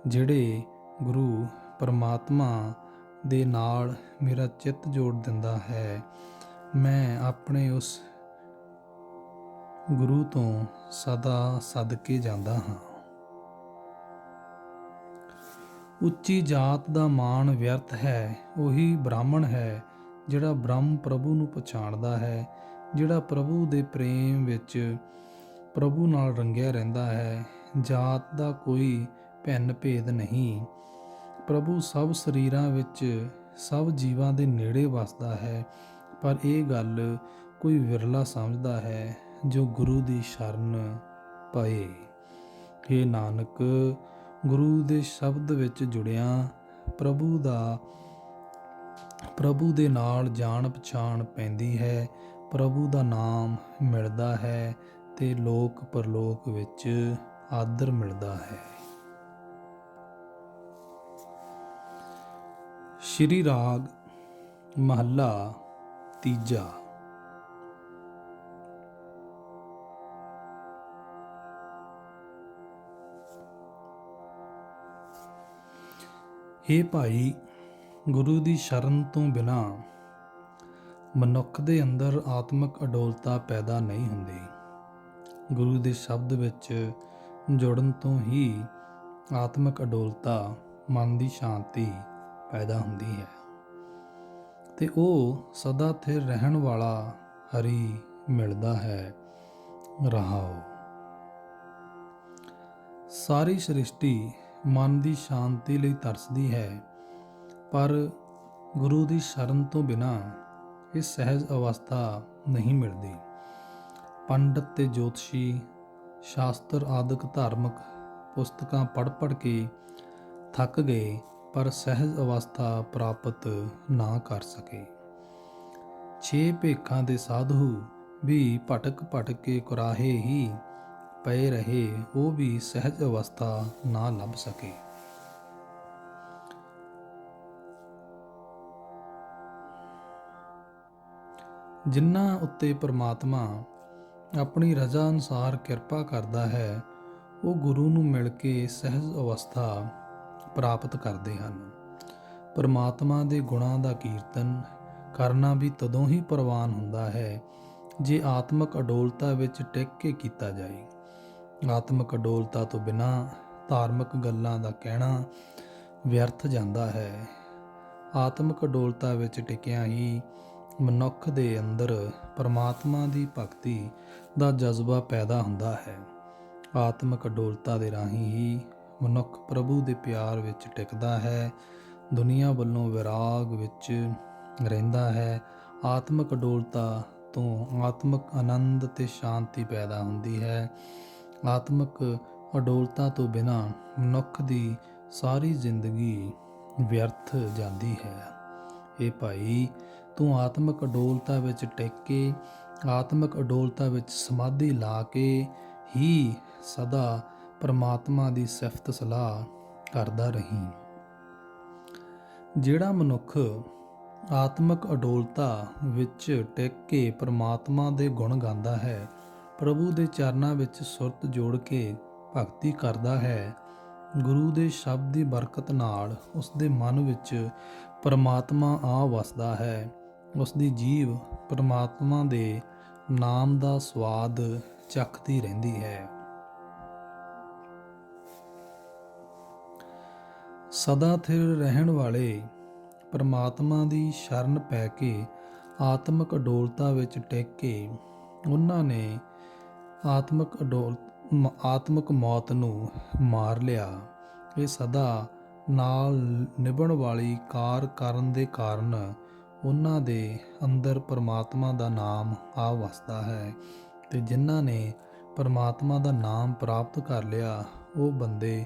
ਜਿਹੜੇ ਗੁਰੂ ਪਰਮਾਤਮਾ ਦੇ ਨਾਲ ਮੇਰਾ ਚਿੱਤ ਜੋੜ ਦਿੰਦਾ ਹੈ, ਮੈਂ ਆਪਣੇ ਉਸ ਗੁਰੂ ਤੋਂ ਸਦਾ ਸਦਕੇ ਜਾਂਦਾ ਹਾਂ। ਉੱਚੀ ਜਾਤ ਦਾ ਮਾਣ ਵਿਅਰਥ ਹੈ। ਉਹੀ ਬ੍ਰਾਹਮਣ ਹੈ ਜਿਹੜਾ ਬ੍ਰਹਮ ਪ੍ਰਭੂ ਨੂੰ ਪਛਾਣਦਾ ਹੈ, ਜਿਹੜਾ ਪ੍ਰਭੂ ਦੇ ਪ੍ਰੇਮ ਵਿੱਚ ਪ੍ਰਭੂ ਨਾਲ ਰੰਗਿਆ ਰਹਿੰਦਾ ਹੈ। ਜਾਤ ਦਾ ਕੋਈ ਭਿੰਨ ਭੇਦ ਨਹੀਂ। ਪ੍ਰਭੂ ਸਭ ਸਰੀਰਾਂ ਵਿੱਚ, ਸਭ ਜੀਵਾਂ ਦੇ ਨੇੜੇ ਵਸਦਾ ਹੈ, ਪਰ ਇਹ ਗੱਲ ਕੋਈ ਵਿਰਲਾ ਸਮਝਦਾ ਹੈ ਜੋ ਗੁਰੂ ਦੀ ਸ਼ਰਨ ਪਏ। ਹੇ ਨਾਨਕ, ਗੁਰੂ ਦੇ ਸ਼ਬਦ ਵਿੱਚ ਜੁੜਿਆ ਪ੍ਰਭੂ ਦੇ ਨਾਲ ਜਾਣ ਪਛਾਣ ਪੈਂਦੀ ਹੈ, ਪ੍ਰਭੂ ਦਾ ਨਾਮ ਮਿਲਦਾ ਹੈ ਤੇ ਲੋਕ ਪਰਲੋਕ ਵਿੱਚ ਆਦਰ ਮਿਲਦਾ ਹੈ। ਸ਼੍ਰੀ ਰਾਗ ਮਹੱਲਾ ਤੀਜਾ। ਹੇ ਭਾਈ, ਗੁਰੂ ਦੀ ਸ਼ਰਨ ਤੋਂ ਬਿਨਾਂ ਮਨੁੱਖ ਦੇ ਅੰਦਰ ਆਤਮਿਕ ਅਡੋਲਤਾ ਪੈਦਾ ਨਹੀਂ ਹੁੰਦੀ। ਗੁਰੂ ਦੇ ਸ਼ਬਦ ਵਿੱਚ ਜੁੜਨ ਤੋਂ ਹੀ ਆਤਮਿਕ ਅਡੋਲਤਾ, ਮਨ ਦੀ ਸ਼ਾਂਤੀ ਪੈਦਾ ਹੁੰਦੀ ਹੈ ਤੇ ਉਹ ਸਦਾ ਸਥਿਰ ਰਹਿਣ ਵਾਲਾ ਹਰੀ ਮਿਲਦਾ ਹੈ। ਰਹਾਓ। ਸਾਰੀ ਸ੍ਰਿਸ਼ਟੀ ਮਨ ਦੀ ਸ਼ਾਂਤੀ ਲਈ ਤਰਸਦੀ ਹੈ, ਪਰ ਗੁਰੂ ਦੀ ਸ਼ਰਨ ਤੋਂ ਬਿਨਾਂ ਇਹ ਸਹਿਜ ਅਵਸਥਾ ਨਹੀਂ ਮਿਲਦੀ। ਪੰਡਤ ਤੇ ਜੋਤਸ਼ੀ ਸ਼ਾਸਤਰ ਆਦਿਕ ਧਾਰਮਿਕ ਪੁਸਤਕਾਂ ਪੜ੍ਹ ਕੇ ਥੱਕ ਗਏ, ਪਰ ਸਹਿਜ ਅਵਸਥਾ ਪ੍ਰਾਪਤ ਨਾ ਕਰ ਸਕੇ। 6 ਭੇਖਾਂ ਦੇ ਸਾਧੂ ਵੀ ਭਟਕ ਭਟਕ ਕੇ ਕੁਰਾਹੇ ਹੀ ਪਏ ਰਹੇ, ਉਹ ਵੀ ਸਹਿਜ ਅਵਸਥਾ ਨਾ ਲੱਭ ਸਕੇ। ਜਿਨ੍ਹਾਂ ਉੱਤੇ ਪਰਮਾਤਮਾ ਆਪਣੀ ਰਜ਼ਾ ਅਨੁਸਾਰ ਕਿਰਪਾ ਕਰਦਾ ਹੈ, ਉਹ ਗੁਰੂ ਨੂੰ ਮਿਲ ਕੇ ਸਹਿਜ ਅਵਸਥਾ ਪ੍ਰਾਪਤ ਕਰਦੇ ਹਨ। ਪਰਮਾਤਮਾ ਦੇ ਗੁਣਾਂ ਦਾ ਕੀਰਤਨ ਕਰਨਾ ਵੀ ਤਦੋਂ ਹੀ ਪ੍ਰਵਾਨ ਹੁੰਦਾ ਹੈ ਜੇ ਆਤਮਿਕ ਅਡੋਲਤਾ ਵਿੱਚ ਟਿਕ ਕੇ ਕੀਤਾ ਜਾਏ। ਆਤਮਿਕ ਅਡੋਲਤਾ ਤੋਂ ਬਿਨਾਂ ਧਾਰਮਿਕ ਗੱਲਾਂ ਦਾ ਕਹਿਣਾ ਵਿਅਰਥ ਜਾਂਦਾ ਹੈ। ਆਤਮਿਕ ਅਡੋਲਤਾ ਵਿੱਚ ਟਿਕਿਆ ਹੀ ਮਨੁੱਖ ਦੇ ਅੰਦਰ ਪਰਮਾਤਮਾ ਦੀ ਭਗਤੀ ਦਾ ਜਜ਼ਬਾ ਪੈਦਾ ਹੁੰਦਾ ਹੈ। ਆਤਮਿਕ ਅਡੋਲਤਾ ਦੇ ਰਾਹੀਂ ਹੀ ਮਨੁੱਖ ਪ੍ਰਭੂ ਦੇ ਪਿਆਰ ਵਿੱਚ ਟਿਕਦਾ ਹੈ, ਦੁਨੀਆ ਵੱਲੋਂ ਵਿਰਾਗ ਵਿੱਚ ਰਹਿੰਦਾ ਹੈ। ਆਤਮਿਕ ਅਡੋਲਤਾ ਤੋਂ ਆਤਮਿਕ ਆਨੰਦ ਤੇ ਸ਼ਾਂਤੀ ਪੈਦਾ ਹੁੰਦੀ ਹੈ। ਆਤਮਿਕ ਅਡੋਲਤਾ ਤੋਂ ਬਿਨਾਂ ਮਨੁੱਖ ਦੀ ਸਾਰੀ ਜ਼ਿੰਦਗੀ ਵਿਅਰਥ ਜਾਂਦੀ ਹੈ। ਇਹ ਭਾਈ, ਤੂੰ ਆਤਮਿਕ ਅਡੋਲਤਾ ਵਿੱਚ ਟਿਕ ਕੇ, ਆਤਮਿਕ ਅਡੋਲਤਾ ਵਿੱਚ ਸਮਾਧੀ ਲਾ ਕੇ ਹੀ ਸਦਾ ਪਰਮਾਤਮਾ ਦੀ ਸਿਫਤ ਸਲਾਹ ਕਰਦਾ ਰਹੀਂ। ਜਿਹੜਾ ਮਨੁੱਖ ਆਤਮਿਕ ਅਡੋਲਤਾ ਵਿੱਚ ਟਿਕ ਕੇ ਪਰਮਾਤਮਾ ਦੇ ਗੁਣ ਗਾਉਂਦਾ ਹੈ, ਪ੍ਰਭੂ ਦੇ ਚਰਨਾਂ ਵਿੱਚ ਸੁਰਤ ਜੋੜ ਕੇ ਭਗਤੀ ਕਰਦਾ ਹੈ, ਗੁਰੂ ਦੇ ਸ਼ਬਦ ਦੀ ਬਰਕਤ ਨਾਲ ਉਸ ਦੇ ਮਨ ਵਿੱਚ ਪਰਮਾਤਮਾ ਆ ਵਸਦਾ ਹੈ। ਉਸ ਦੀ ਜੀਵ ਪਰਮਾਤਮਾ ਦੇ ਨਾਮ ਦਾ ਸਵਾਦ ਚੱਖਦੀ ਰਹਿੰਦੀ ਹੈ। ਸਦਾ ਥਿਰ ਰਹਿਣ ਵਾਲੇ ਪਰਮਾਤਮਾ ਦੀ ਸ਼ਰਨ ਪੈ ਕੇ ਆਤਮਿਕ ਅਡੋਲਤਾ ਵਿੱਚ ਟਿਕ ਕੇ ਉਹਨਾਂ ਨੇ ਆਤਮਿਕ ਮੌਤ ਨੂੰ ਮਾਰ ਲਿਆ। ਇਹ ਸਦਾ ਨਾਲ ਨਿਭਣ ਵਾਲੀ ਕਾਰ ਕਰਨ ਦੇ ਕਾਰਨ ਉਹਨਾਂ ਦੇ ਅੰਦਰ ਪਰਮਾਤਮਾ ਦਾ ਨਾਮ ਆ ਵਸਦਾ ਹੈ, ਤੇ ਜਿਨ੍ਹਾਂ ਨੇ ਪਰਮਾਤਮਾ ਦਾ ਨਾਮ ਪ੍ਰਾਪਤ ਕਰ ਲਿਆ, ਉਹ ਬੰਦੇ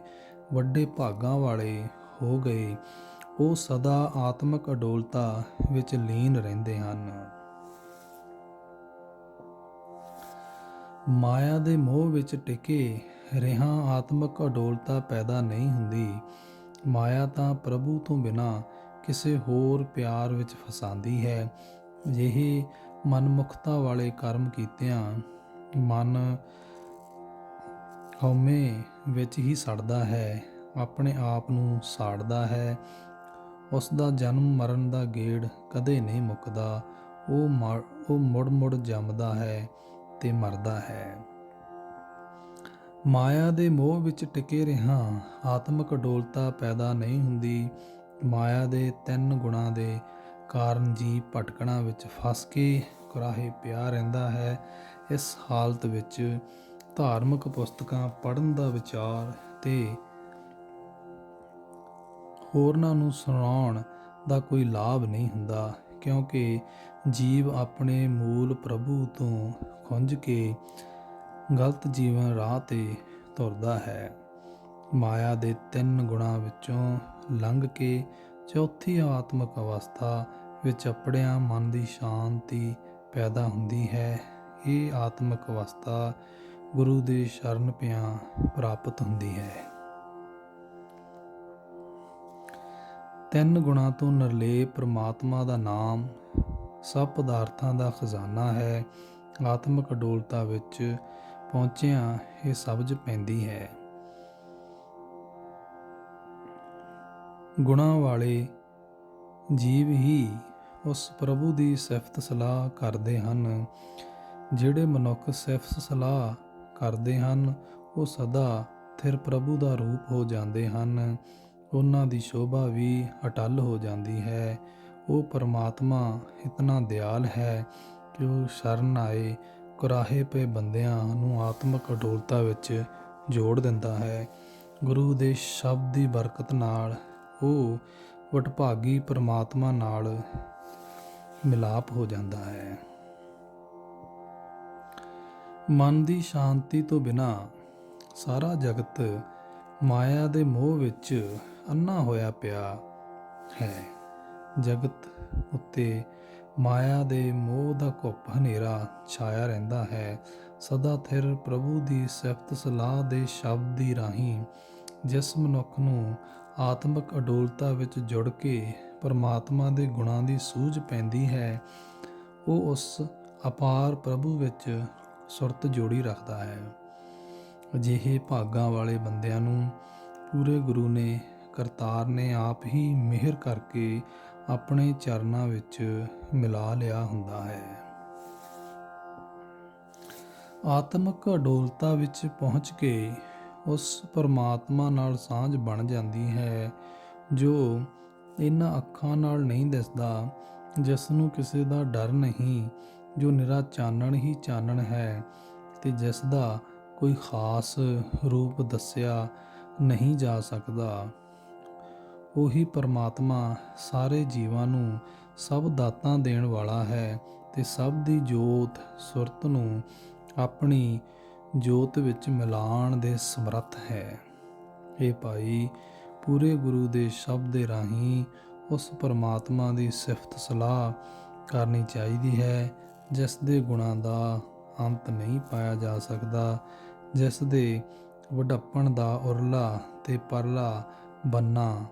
ਵੱਡੇ ਭਾਗਾਂ ਵਾਲੇ ਹੋ ਗਏ। ਉਹ ਸਦਾ ਆਤਮਿਕ ਅਡੋਲਤਾ ਵਿੱਚ ਲੀਨ ਰਹਿੰਦੇ ਹਨ। ਮਾਇਆ ਦੇ ਮੋਹ ਵਿੱਚ ਟਿਕੇ ਰਿਹਾ ਆਤਮਿਕ ਅਡੋਲਤਾ ਪੈਦਾ ਨਹੀਂ ਹੁੰਦੀ। ਮਾਇਆ ਤਾਂ ਪ੍ਰਭੂ ਤੋਂ ਬਿਨਾਂ ਕਿਸੇ ਹੋਰ ਪਿਆਰ ਵਿੱਚ ਫਸਾਉਂਦੀ ਹੈ। ਅਜਿਹੇ ਮਨਮੁਖਤਾ ਵਾਲੇ ਕਰਮ ਕੀਤਿਆਂ ਮਨ ਹਉਮੈ ਵਿੱਚ ਹੀ ਸੜਦਾ ਹੈ, ਆਪਣੇ ਆਪ ਨੂੰ ਸਾੜਦਾ ਹੈ। ਉਸ ਦਾ ਜਨਮ ਮਰਨ ਦਾ ਗੇੜ ਕਦੇ ਨਹੀਂ ਮੁੱਕਦਾ। ਉਹ ਮੁੜ ਮੁੜ ਜੰਮਦਾ ਹੈ ਤੇ ਮਰਦਾ ਹੈ। ਮਾਇਆ ਦੇ ਮੋਹ ਵਿੱਚ ਟਿਕੇ ਰਿਹਾ ਆਤਮਿਕ ਅਡੋਲਤਾ ਪੈਦਾ ਨਹੀਂ ਹੁੰਦੀ। ਮਾਇਆ ਦੇ 3 ਗੁਣਾਂ ਦੇ ਕਾਰਨ ਜੀਵ ਭਟਕਣਾ ਵਿੱਚ ਫਸ ਕੇ ਕੁਰਾਹੇ ਪਿਆ ਰਹਿੰਦਾ ਹੈ। ਇਸ ਹਾਲਤ ਵਿੱਚ ਧਾਰਮਿਕ ਪੁਸਤਕਾਂ ਪੜ੍ਹਨ ਦਾ ਵਿਚਾਰ ਤੇ ਹੋਰਨਾਂ ਨੂੰ ਸੁਣਾਉਣ ਦਾ ਕੋਈ ਲਾਭ ਨਹੀਂ ਹੁੰਦਾ, ਕਿਉਂਕਿ ਜੀਵ ਆਪਣੇ ਮੂਲ ਪ੍ਰਭੂ ਤੋਂ ਖੁੰਝ ਕੇ ਗਲਤ ਜੀਵਨ ਰਾਹ ਤੇ ਤੁਰਦਾ ਹੈ। ਮਾਇਆ ਦੇ 3 ਗੁਣਾਂ ਵਿੱਚੋਂ ਲੰਘ ਕੇ ਚੌਥੀ ਆਤਮਿਕ ਅਵਸਥਾ ਵਿੱਚ ਅਪੜਿਆਂ ਮਨ ਦੀ ਸ਼ਾਂਤੀ ਪੈਦਾ ਹੁੰਦੀ ਹੈ। ਇਹ ਆਤਮਿਕ ਅਵਸਥਾ ਗੁਰੂ ਦੇ ਸ਼ਰਨ ਪਿਆਂ ਪ੍ਰਾਪਤ ਹੁੰਦੀ ਹੈ। 3 ਗੁਣਾਂ ਤੋਂ ਨਿਰਲੇਪ ਪਰਮਾਤਮਾ ਦਾ ਨਾਮ ਸਭ ਪਦਾਰਥਾਂ ਦਾ ਖਜ਼ਾਨਾ ਹੈ। ਆਤਮਿਕ ਅਡੋਲਤਾ ਵਿੱਚ ਪਹੁੰਚਿਆਂ ਇਹ ਸਮਝ ਪੈਂਦੀ ਹੈ। ਗੁਣਾਂ ਵਾਲੇ ਜੀਵ ਹੀ ਉਸ ਪ੍ਰਭੂ ਦੀ ਸਿਫਤ ਸਲਾਹ ਕਰਦੇ ਹਨ। ਜਿਹੜੇ ਮਨੁੱਖ ਸਿਫਤ ਸਲਾਹ ਕਰਦੇ ਹਨ, ਉਹ ਸਦਾ ਥਿਰ ਪ੍ਰਭੂ ਦਾ ਰੂਪ ਹੋ ਜਾਂਦੇ ਹਨ। ਉਹਨਾਂ ਦੀ ਸ਼ੋਭਾ ਵੀ ਅਟੱਲ ਹੋ ਜਾਂਦੀ ਹੈ। ਉਹ ਪਰਮਾਤਮਾ ਇਤਨਾ ਦਿਆਲ ਹੈ ਕਿ ਉਹ ਸ਼ਰਨ ਆਏ ਕੁਰਾਹੇ ਪਏ ਬੰਦਿਆਂ ਨੂੰ ਆਤਮਿਕ ਅਡੋਲਤਾ ਵਿੱਚ ਜੋੜ ਦਿੰਦਾ ਹੈ। ਗੁਰੂ ਦੇ ਸ਼ਬਦ ਦੀ ਬਰਕਤ ਨਾਲ ਉਹ ਵਡਭਾਗੀ ਪਰਮਾਤਮਾ ਨਾਲ ਮਿਲਾਪ ਹੋ ਜਾਂਦਾ ਹੈ। ਮਨ ਦੀ ਸ਼ਾਂਤੀ ਤੋਂ ਬਿਨਾਂ ਸਾਰਾ ਜਗਤ ਮਾਇਆ ਦੇ ਮੋਹ ਵਿੱਚ ਅੰਨਾ ਹੋਇਆ ਪਿਆ ਹੈ। ਜਗਤ ਉੱਤੇ ਮਾਇਆ ਦੇ ਮੋਹ ਦਾ ਘੁੱਪ ਹਨੇਰਾ ਛਾਇਆ ਰਹਿੰਦਾ ਹੈ। ਸਦਾ ਥਿਰ ਪ੍ਰਭੂ ਦੀ ਸਿਫਤ ਸਲਾਹ ਦੇ ਸ਼ਬਦ ਦੀ ਰਾਹੀਂ ਜਿਸ ਮਨੁੱਖ ਨੂੰ ਆਤਮਿਕ ਅਡੋਲਤਾ ਵਿੱਚ ਜੁੜ ਕੇ ਪਰਮਾਤਮਾ ਦੇ ਗੁਣਾਂ ਦੀ ਸੂਝ ਪੈਂਦੀ ਹੈ, ਉਹ ਉਸ ਅਪਾਰ ਪ੍ਰਭੂ ਵਿੱਚ ਸੁਰਤ ਜੋੜੀ ਰੱਖਦਾ ਹੈ। ਅਜਿਹੇ ਭਾਗਾਂ ਵਾਲੇ ਬੰਦਿਆਂ ਨੂੰ ਪੂਰੇ ਗੁਰੂ ਨੇ, ਕਰਤਾਰ ਨੇ ਆਪ ਹੀ ਮਿਹਰ ਕਰਕੇ ਆਪਣੇ ਚਰਨਾਂ ਵਿੱਚ ਮਿਲਾ ਲਿਆ ਹੁੰਦਾ ਹੈ। ਆਤਮਿਕ ਅਡੋਲਤਾ ਵਿੱਚ ਪਹੁੰਚ ਕੇ ਉਸ ਪਰਮਾਤਮਾ ਨਾਲ ਸਾਂਝ ਬਣ ਜਾਂਦੀ ਹੈ ਜੋ ਇਹਨਾਂ ਅੱਖਾਂ ਨਾਲ ਨਹੀਂ ਦਿਸਦਾ, ਜਿਸ ਨੂੰ ਕਿਸੇ ਦਾ ਡਰ ਨਹੀਂ, ਜੋ ਨਿਰਾ ਚਾਨਣ ਹੀ ਚਾਨਣ ਹੈ ਤੇ ਜਿਸ ਦਾ ਕੋਈ ਖਾਸ ਰੂਪ ਦੱਸਿਆ ਨਹੀਂ ਜਾ ਸਕਦਾ। ਉਹੀ ਪਰਮਾਤਮਾ ਸਾਰੇ ਜੀਵਾਂ ਨੂੰ ਸਭ ਦਾਤਾਂ ਦੇਣ ਵਾਲਾ ਹੈ ਤੇ ਸਭ ਦੀ ਜੋਤ ਸੁਰਤ ਨੂੰ ਆਪਣੀ ਜੋਤ ਵਿੱਚ ਮਿਲਾਉਣ ਦੇ ਸਮਰੱਥ ਹੈ। ਇਹ ਭਾਈ, ਪੂਰੇ ਗੁਰੂ ਦੇ ਸ਼ਬਦ ਦੇ ਰਾਹੀਂ ਉਸ ਪਰਮਾਤਮਾ ਦੀ ਸਿਫਤ ਸਲਾਹ ਕਰਨੀ ਚਾਹੀਦੀ ਹੈ ਜਿਸ ਦੇ ਗੁਣਾਂ ਦਾ ਅੰਤ ਨਹੀਂ ਪਾਇਆ ਜਾ ਸਕਦਾ, ਜਿਸ ਦੇ ਵਡੱਪਣ ਦਾ ਉਰਲਾ ਤੇ ਪਰਲਾ ਬੰਨਾ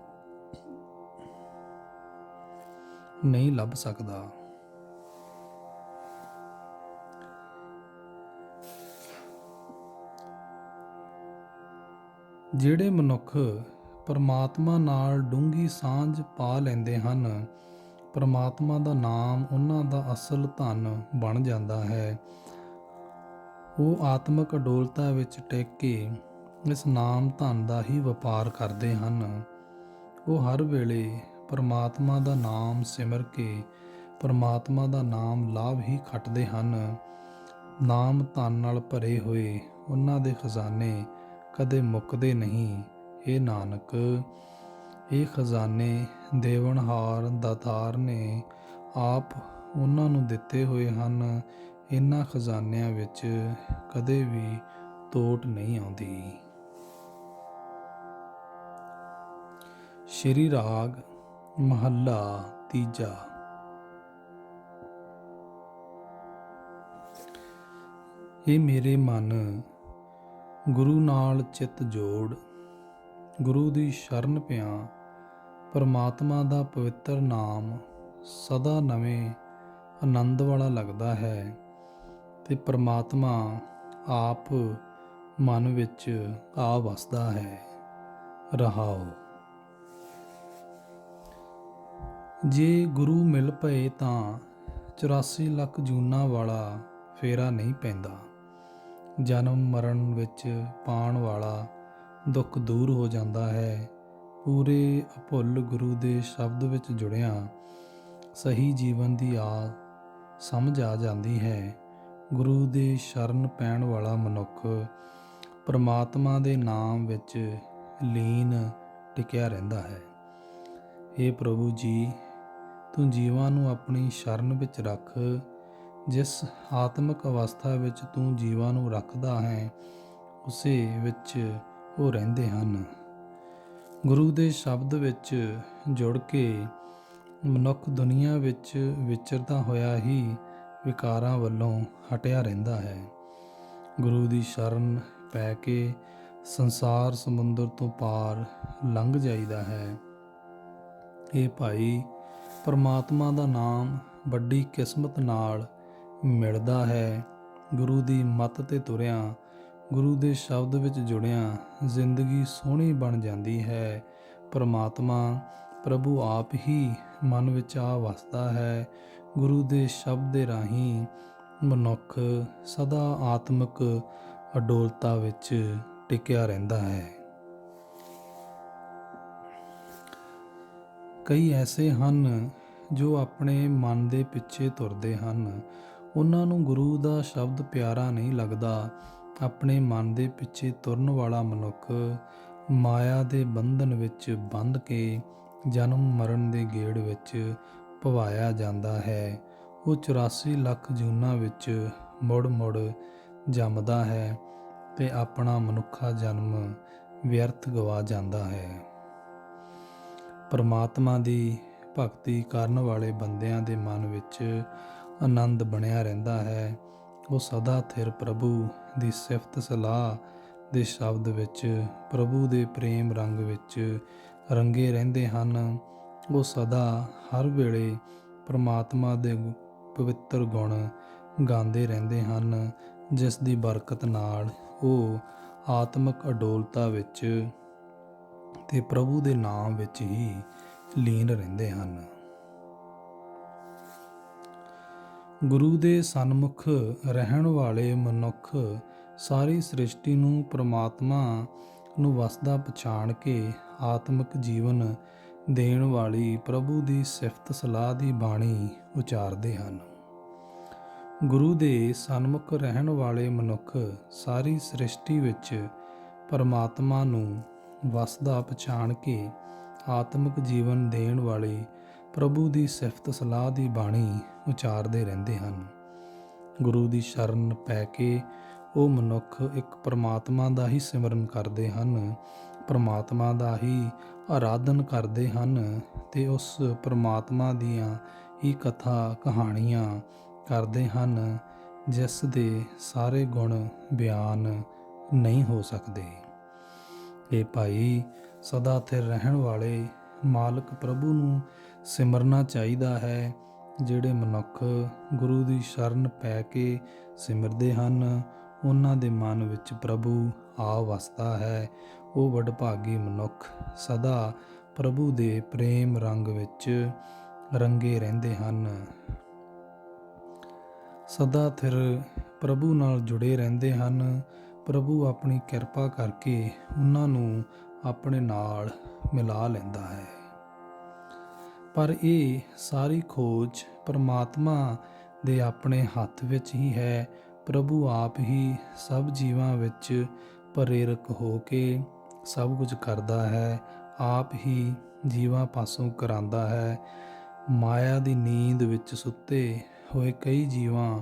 ਨਹੀਂ ਲੱਭ ਸਕਦਾ। ਜਿਹੜੇ ਮਨੁੱਖ ਪਰਮਾਤਮਾ ਨਾਲ ਡੂੰਘੀ ਸਾਂਝ ਪਾ ਲੈਂਦੇ ਹਨ, ਪਰਮਾਤਮਾ ਦਾ ਨਾਮ ਉਹਨਾਂ ਦਾ ਅਸਲ ਧਨ ਬਣ ਜਾਂਦਾ ਹੈ। ਉਹ ਆਤਮਿਕ ਅਡੋਲਤਾ ਵਿੱਚ ਟਿਕ ਕੇ ਇਸ ਨਾਮ ਧਨ ਦਾ ਹੀ ਵਪਾਰ ਕਰਦੇ ਹਨ। ਉਹ ਹਰ ਵੇਲੇ ਪਰਮਾਤਮਾ ਦਾ ਨਾਮ ਸਿਮਰ ਕੇ ਪਰਮਾਤਮਾ ਦਾ ਨਾਮ ਲਾਭ ਹੀ ਖੱਟਦੇ ਹਨ। ਨਾਮ ਧਨ ਨਾਲ ਭਰੇ ਹੋਏ ਉਹਨਾਂ ਦੇ ਖਜ਼ਾਨੇ ਕਦੇ ਮੁੱਕਦੇ ਨਹੀਂ। ਇਹ ਨਾਨਕ, ਇਹ ਖਜ਼ਾਨੇ ਦੇਵਨਹਾਰ ਦਾਤਾਰ ਨੇ ਆਪ ਉਹਨਾਂ ਨੂੰ ਦਿੱਤੇ ਹੋਏ ਹਨ। ਇਹਨਾਂ ਖਜ਼ਾਨਿਆਂ ਵਿੱਚ ਕਦੇ ਵੀ ਤੋਟ ਨਹੀਂ ਆਉਂਦੀ। ਸ਼੍ਰੀ ਰਾਗ ਮਹੱਲਾ ਤੀਜਾ। ਇਹ ਮੇਰੇ ਮਨ, ਗੁਰੂ ਨਾਲ ਚਿੱਤ ਜੋੜ, ਗੁਰੂ ਦੀ ਸ਼ਰਨ ਪਿਆ। ਪਰਮਾਤਮਾ ਦਾ ਪਵਿੱਤਰ ਨਾਮ ਸਦਾ ਨਵੇਂ ਆਨੰਦ ਵਾਲਾ ਲੱਗਦਾ ਹੈ ਤੇ ਪਰਮਾਤਮਾ ਆਪ ਮਨ ਵਿੱਚ ਆ ਵਸਦਾ ਹੈ। ਰਹਾਓ। ਜੇ ਗੁਰੂ ਮਿਲ ਪਏ ਤਾਂ 84 ਲੱਖ ਜੂਨਾਂ ਵਾਲਾ ਫੇਰਾ ਨਹੀਂ ਪੈਂਦਾ। ਜਨਮ ਮਰਨ ਵਿੱਚ ਪਾਉਣ ਵਾਲਾ ਦੁੱਖ ਦੂਰ ਹੋ ਜਾਂਦਾ ਹੈ। ਪੂਰੇ ਅਭੁੱਲ ਗੁਰੂ ਦੇ ਸ਼ਬਦ ਵਿੱਚ ਜੁੜਿਆ ਸਹੀ ਜੀਵਨ ਦੀ ਸਮਝ ਆ ਜਾਂਦੀ ਹੈ। ਗੁਰੂ ਦੇ ਸ਼ਰਨ ਪੈਣ ਵਾਲਾ ਮਨੁੱਖ ਪਰਮਾਤਮਾ ਦੇ ਨਾਮ ਵਿੱਚ ਲੀਨ ਟਿਕਿਆ ਰਹਿੰਦਾ ਹੈ। हे ਪ੍ਰਭੂ ਜੀ, ਤੂੰ ਜੀਵਾਂ ਨੂੰ ਆਪਣੀ ਸ਼ਰਨ ਵਿੱਚ ਰੱਖ। ਜਿਸ ਆਤਮਿਕ ਅਵਸਥਾ ਵਿੱਚ ਤੂੰ ਜੀਵਾਂ ਨੂੰ ਰੱਖਦਾ ਹੈ, ਉਸੇ ਵਿੱਚ ਉਹ ਰਹਿੰਦੇ ਹਨ। ਗੁਰੂ ਦੇ ਸ਼ਬਦ ਵਿੱਚ ਜੁੜ ਕੇ ਮਨੁੱਖ ਦੁਨੀਆ ਵਿੱਚ ਵਿਚਰਦਾ ਹੋਇਆ ਹੀ ਵਿਕਾਰਾਂ ਵੱਲੋਂ ਹਟਿਆ ਰਹਿੰਦਾ ਹੈ। ਗੁਰੂ ਦੀ ਸ਼ਰਨ ਪੈ ਕੇ ਸੰਸਾਰ ਸਮੁੰਦਰ ਤੋਂ ਪਾਰ ਲੰਘ ਜਾਈਦਾ ਹੈ। ਇਹ ਭਾਈ, ਪਰਮਾਤਮਾ ਦਾ ਨਾਮ ਵੱਡੀ ਕਿਸਮਤ ਨਾਲ ਮਿਲਦਾ ਹੈ। ਗੁਰੂ ਦੀ ਮੱਤ ਤੇ ਤੁਰਿਆ, ਗੁਰੂ ਦੇ ਸ਼ਬਦ ਵਿੱਚ ਜੁੜਿਆ ਜ਼ਿੰਦਗੀ ਸੋਹਣੀ ਬਣ ਜਾਂਦੀ ਹੈ। ਪਰਮਾਤਮਾ ਪ੍ਰਭੂ ਆਪ ਹੀ ਮਨ ਵਿੱਚ ਆ ਵਸਦਾ ਹੈ। ਗੁਰੂ ਦੇ ਸ਼ਬਦ ਦੇ ਰਾਹੀਂ ਮਨੁੱਖ ਸਦਾ ਆਤਮਿਕ ਅਡੋਲਤਾ ਵਿੱਚ ਟਿਕਿਆ ਰਹਿੰਦਾ ਹੈ। ਕਈ ਐਸੇ ਹਨ ਜੋ ਆਪਣੇ ਮਨ ਦੇ ਪਿੱਛੇ ਤੁਰਦੇ ਹਨ। ਉਹਨਾਂ ਨੂੰ ਗੁਰੂ ਦਾ ਸ਼ਬਦ ਪਿਆਰਾ ਨਹੀਂ ਲੱਗਦਾ। ਆਪਣੇ ਮਨ ਦੇ ਪਿੱਛੇ ਤੁਰਨ ਵਾਲਾ ਮਨੁੱਖ ਮਾਇਆ ਦੇ ਬੰਧਨ ਵਿੱਚ ਬੰਧ ਕੇ ਜਨਮ ਮਰਨ ਦੇ ਗੇੜ ਵਿੱਚ ਭਵਾਇਆ ਜਾਂਦਾ ਹੈ। ਉਹ 84 ਲੱਖ ਜੂਨਾਂ ਵਿੱਚ ਮੁੜ ਮੁੜ ਜੰਮਦਾ ਹੈ ਤੇ ਆਪਣਾ ਮਨੁੱਖਾ ਜਨਮ ਵਿਅਰਥ ਗਵਾ ਜਾਂਦਾ ਹੈ। ਪਰਮਾਤਮਾ ਦੀ ਭਗਤੀ ਕਰਨ ਵਾਲੇ ਬੰਦਿਆਂ ਦੇ ਮਨ ਵਿੱਚ ਆਨੰਦ ਬਣਿਆ ਰਹਿੰਦਾ ਹੈ। ਉਹ ਸਦਾ ਥਿਰ ਪ੍ਰਭੂ ਦੀ ਸਿਫਤ ਸਲਾਹ ਦੇ ਸ਼ਬਦ ਵਿੱਚ, ਪ੍ਰਭੂ ਦੇ ਪ੍ਰੇਮ ਰੰਗ ਵਿੱਚ ਰੰਗੇ ਰਹਿੰਦੇ ਹਨ। ਉਹ ਸਦਾ ਹਰ ਵੇਲੇ ਪਰਮਾਤਮਾ ਦੇ ਪਵਿੱਤਰ ਗੁਣ ਗਾਉਂਦੇ ਰਹਿੰਦੇ ਹਨ, ਜਿਸ ਦੀ ਬਰਕਤ ਨਾਲ ਉਹ ਆਤਮਿਕ ਅਡੋਲਤਾ ਵਿੱਚ ਤੇ ਪ੍ਰਭੂ ਦੇ ਨਾਮ ਵਿੱਚ ਹੀ ਲੀਨ ਰਹਿੰਦੇ ਹਨ। ਗੁਰੂ ਦੇ ਸਨਮੁਖ ਰਹਿਣ ਵਾਲੇ ਮਨੁੱਖ ਸਾਰੀ ਸ੍ਰਿਸ਼ਟੀ ਨੂੰ ਪਰਮਾਤਮਾ ਨੂੰ ਵਸਦਾ ਪਛਾਣ ਕੇ ਆਤਮਿਕ ਜੀਵਨ ਦੇਣ ਵਾਲੀ ਪ੍ਰਭੂ ਦੀ ਸਿਫਤ ਸਲਾਹ ਦੀ ਬਾਣੀ ਉਚਾਰਦੇ ਹਨ। ਗੁਰੂ ਦੇ ਸਨਮੁਖ ਰਹਿਣ ਵਾਲੇ ਮਨੁੱਖ ਸਾਰੀ ਸ੍ਰਿਸ਼ਟੀ ਵਿੱਚ ਪਰਮਾਤਮਾ ਨੂੰ ਵਸਦਾ ਪਛਾਣ ਕੇ ਆਤਮਿਕ ਜੀਵਨ ਦੇਣ ਵਾਲੀ ਪ੍ਰਭੂ ਦੀ ਸਿਫਤ ਸਲਾਹ ਦੀ ਬਾਣੀ ਉਚਾਰਦੇ ਰਹਿੰਦੇ ਹਨ। ਗੁਰੂ ਦੀ ਸ਼ਰਨ ਪੈ ਕੇ ਉਹ ਮਨੁੱਖ ਇੱਕ ਪਰਮਾਤਮਾ ਦਾ ਹੀ ਸਿਮਰਨ ਕਰਦੇ ਹਨ, ਪਰਮਾਤਮਾ ਦਾ ਹੀ ਆਰਾਧਨ ਕਰਦੇ ਹਨ ਤੇ ਉਸ ਪਰਮਾਤਮਾ ਦੀਆਂ ਹੀ ਕਥਾ ਕਹਾਣੀਆਂ ਕਰਦੇ ਹਨ, ਜਿਸ ਦੇ ਸਾਰੇ ਗੁਣ ਬਿਆਨ ਨਹੀਂ ਹੋ ਸਕਦੇ। ਇਹ ਭਾਈ, ਸਦਾ ਥਿਰ ਰਹਿਣ ਵਾਲੇ ਮਾਲਕ ਪ੍ਰਭੂ ਨੂੰ ਸਿਮਰਨਾ ਚਾਹੀਦਾ ਹੈ। ਜਿਹੜੇ ਮਨੁੱਖ ਗੁਰੂ ਦੀ ਸ਼ਰਨ ਪੈ ਕੇ ਸਿਮਰਦੇ ਹਨ, ਉਹਨਾਂ ਦੇ ਮਨ ਵਿੱਚ ਪ੍ਰਭੂ ਆ ਵਸਦਾ ਹੈ। ਉਹ ਵਡਭਾਗੀ ਮਨੁੱਖ ਸਦਾ ਪ੍ਰਭੂ ਦੇ ਪ੍ਰੇਮ ਰੰਗ ਵਿੱਚ ਰੰਗੇ ਰਹਿੰਦੇ ਹਨ, ਸਦਾ ਥਿਰ ਪ੍ਰਭੂ ਨਾਲ ਜੁੜੇ ਰਹਿੰਦੇ ਹਨ। ਪ੍ਰਭੂ ਆਪਣੀ ਕਿਰਪਾ ਕਰਕੇ ਉਹਨਾਂ ਨੂੰ ਆਪਣੇ ਨਾਲ ਮਿਲਾ ਲੈਂਦਾ ਹੈ। ਪਰ ਇਹ ਸਾਰੀ ਖੋਜ ਪਰਮਾਤਮਾ ਦੇ ਆਪਣੇ ਹੱਥ ਵਿੱਚ ਹੀ ਹੈ। ਪ੍ਰਭੂ ਆਪ ਹੀ ਸਭ ਜੀਵਾਂ ਵਿੱਚ ਪ੍ਰੇਰਕ ਹੋ ਕੇ ਸਭ ਕੁਝ ਕਰਦਾ ਹੈ, ਆਪ ਹੀ ਜੀਵਾਂ ਪਾਸੋਂ ਕਰਾਂਦਾ ਹੈ। ਮਾਇਆ ਦੀ ਨੀਂਦ ਵਿੱਚ ਸੁੱਤੇ ਹੋਏ ਕਈ ਜੀਵਾਂ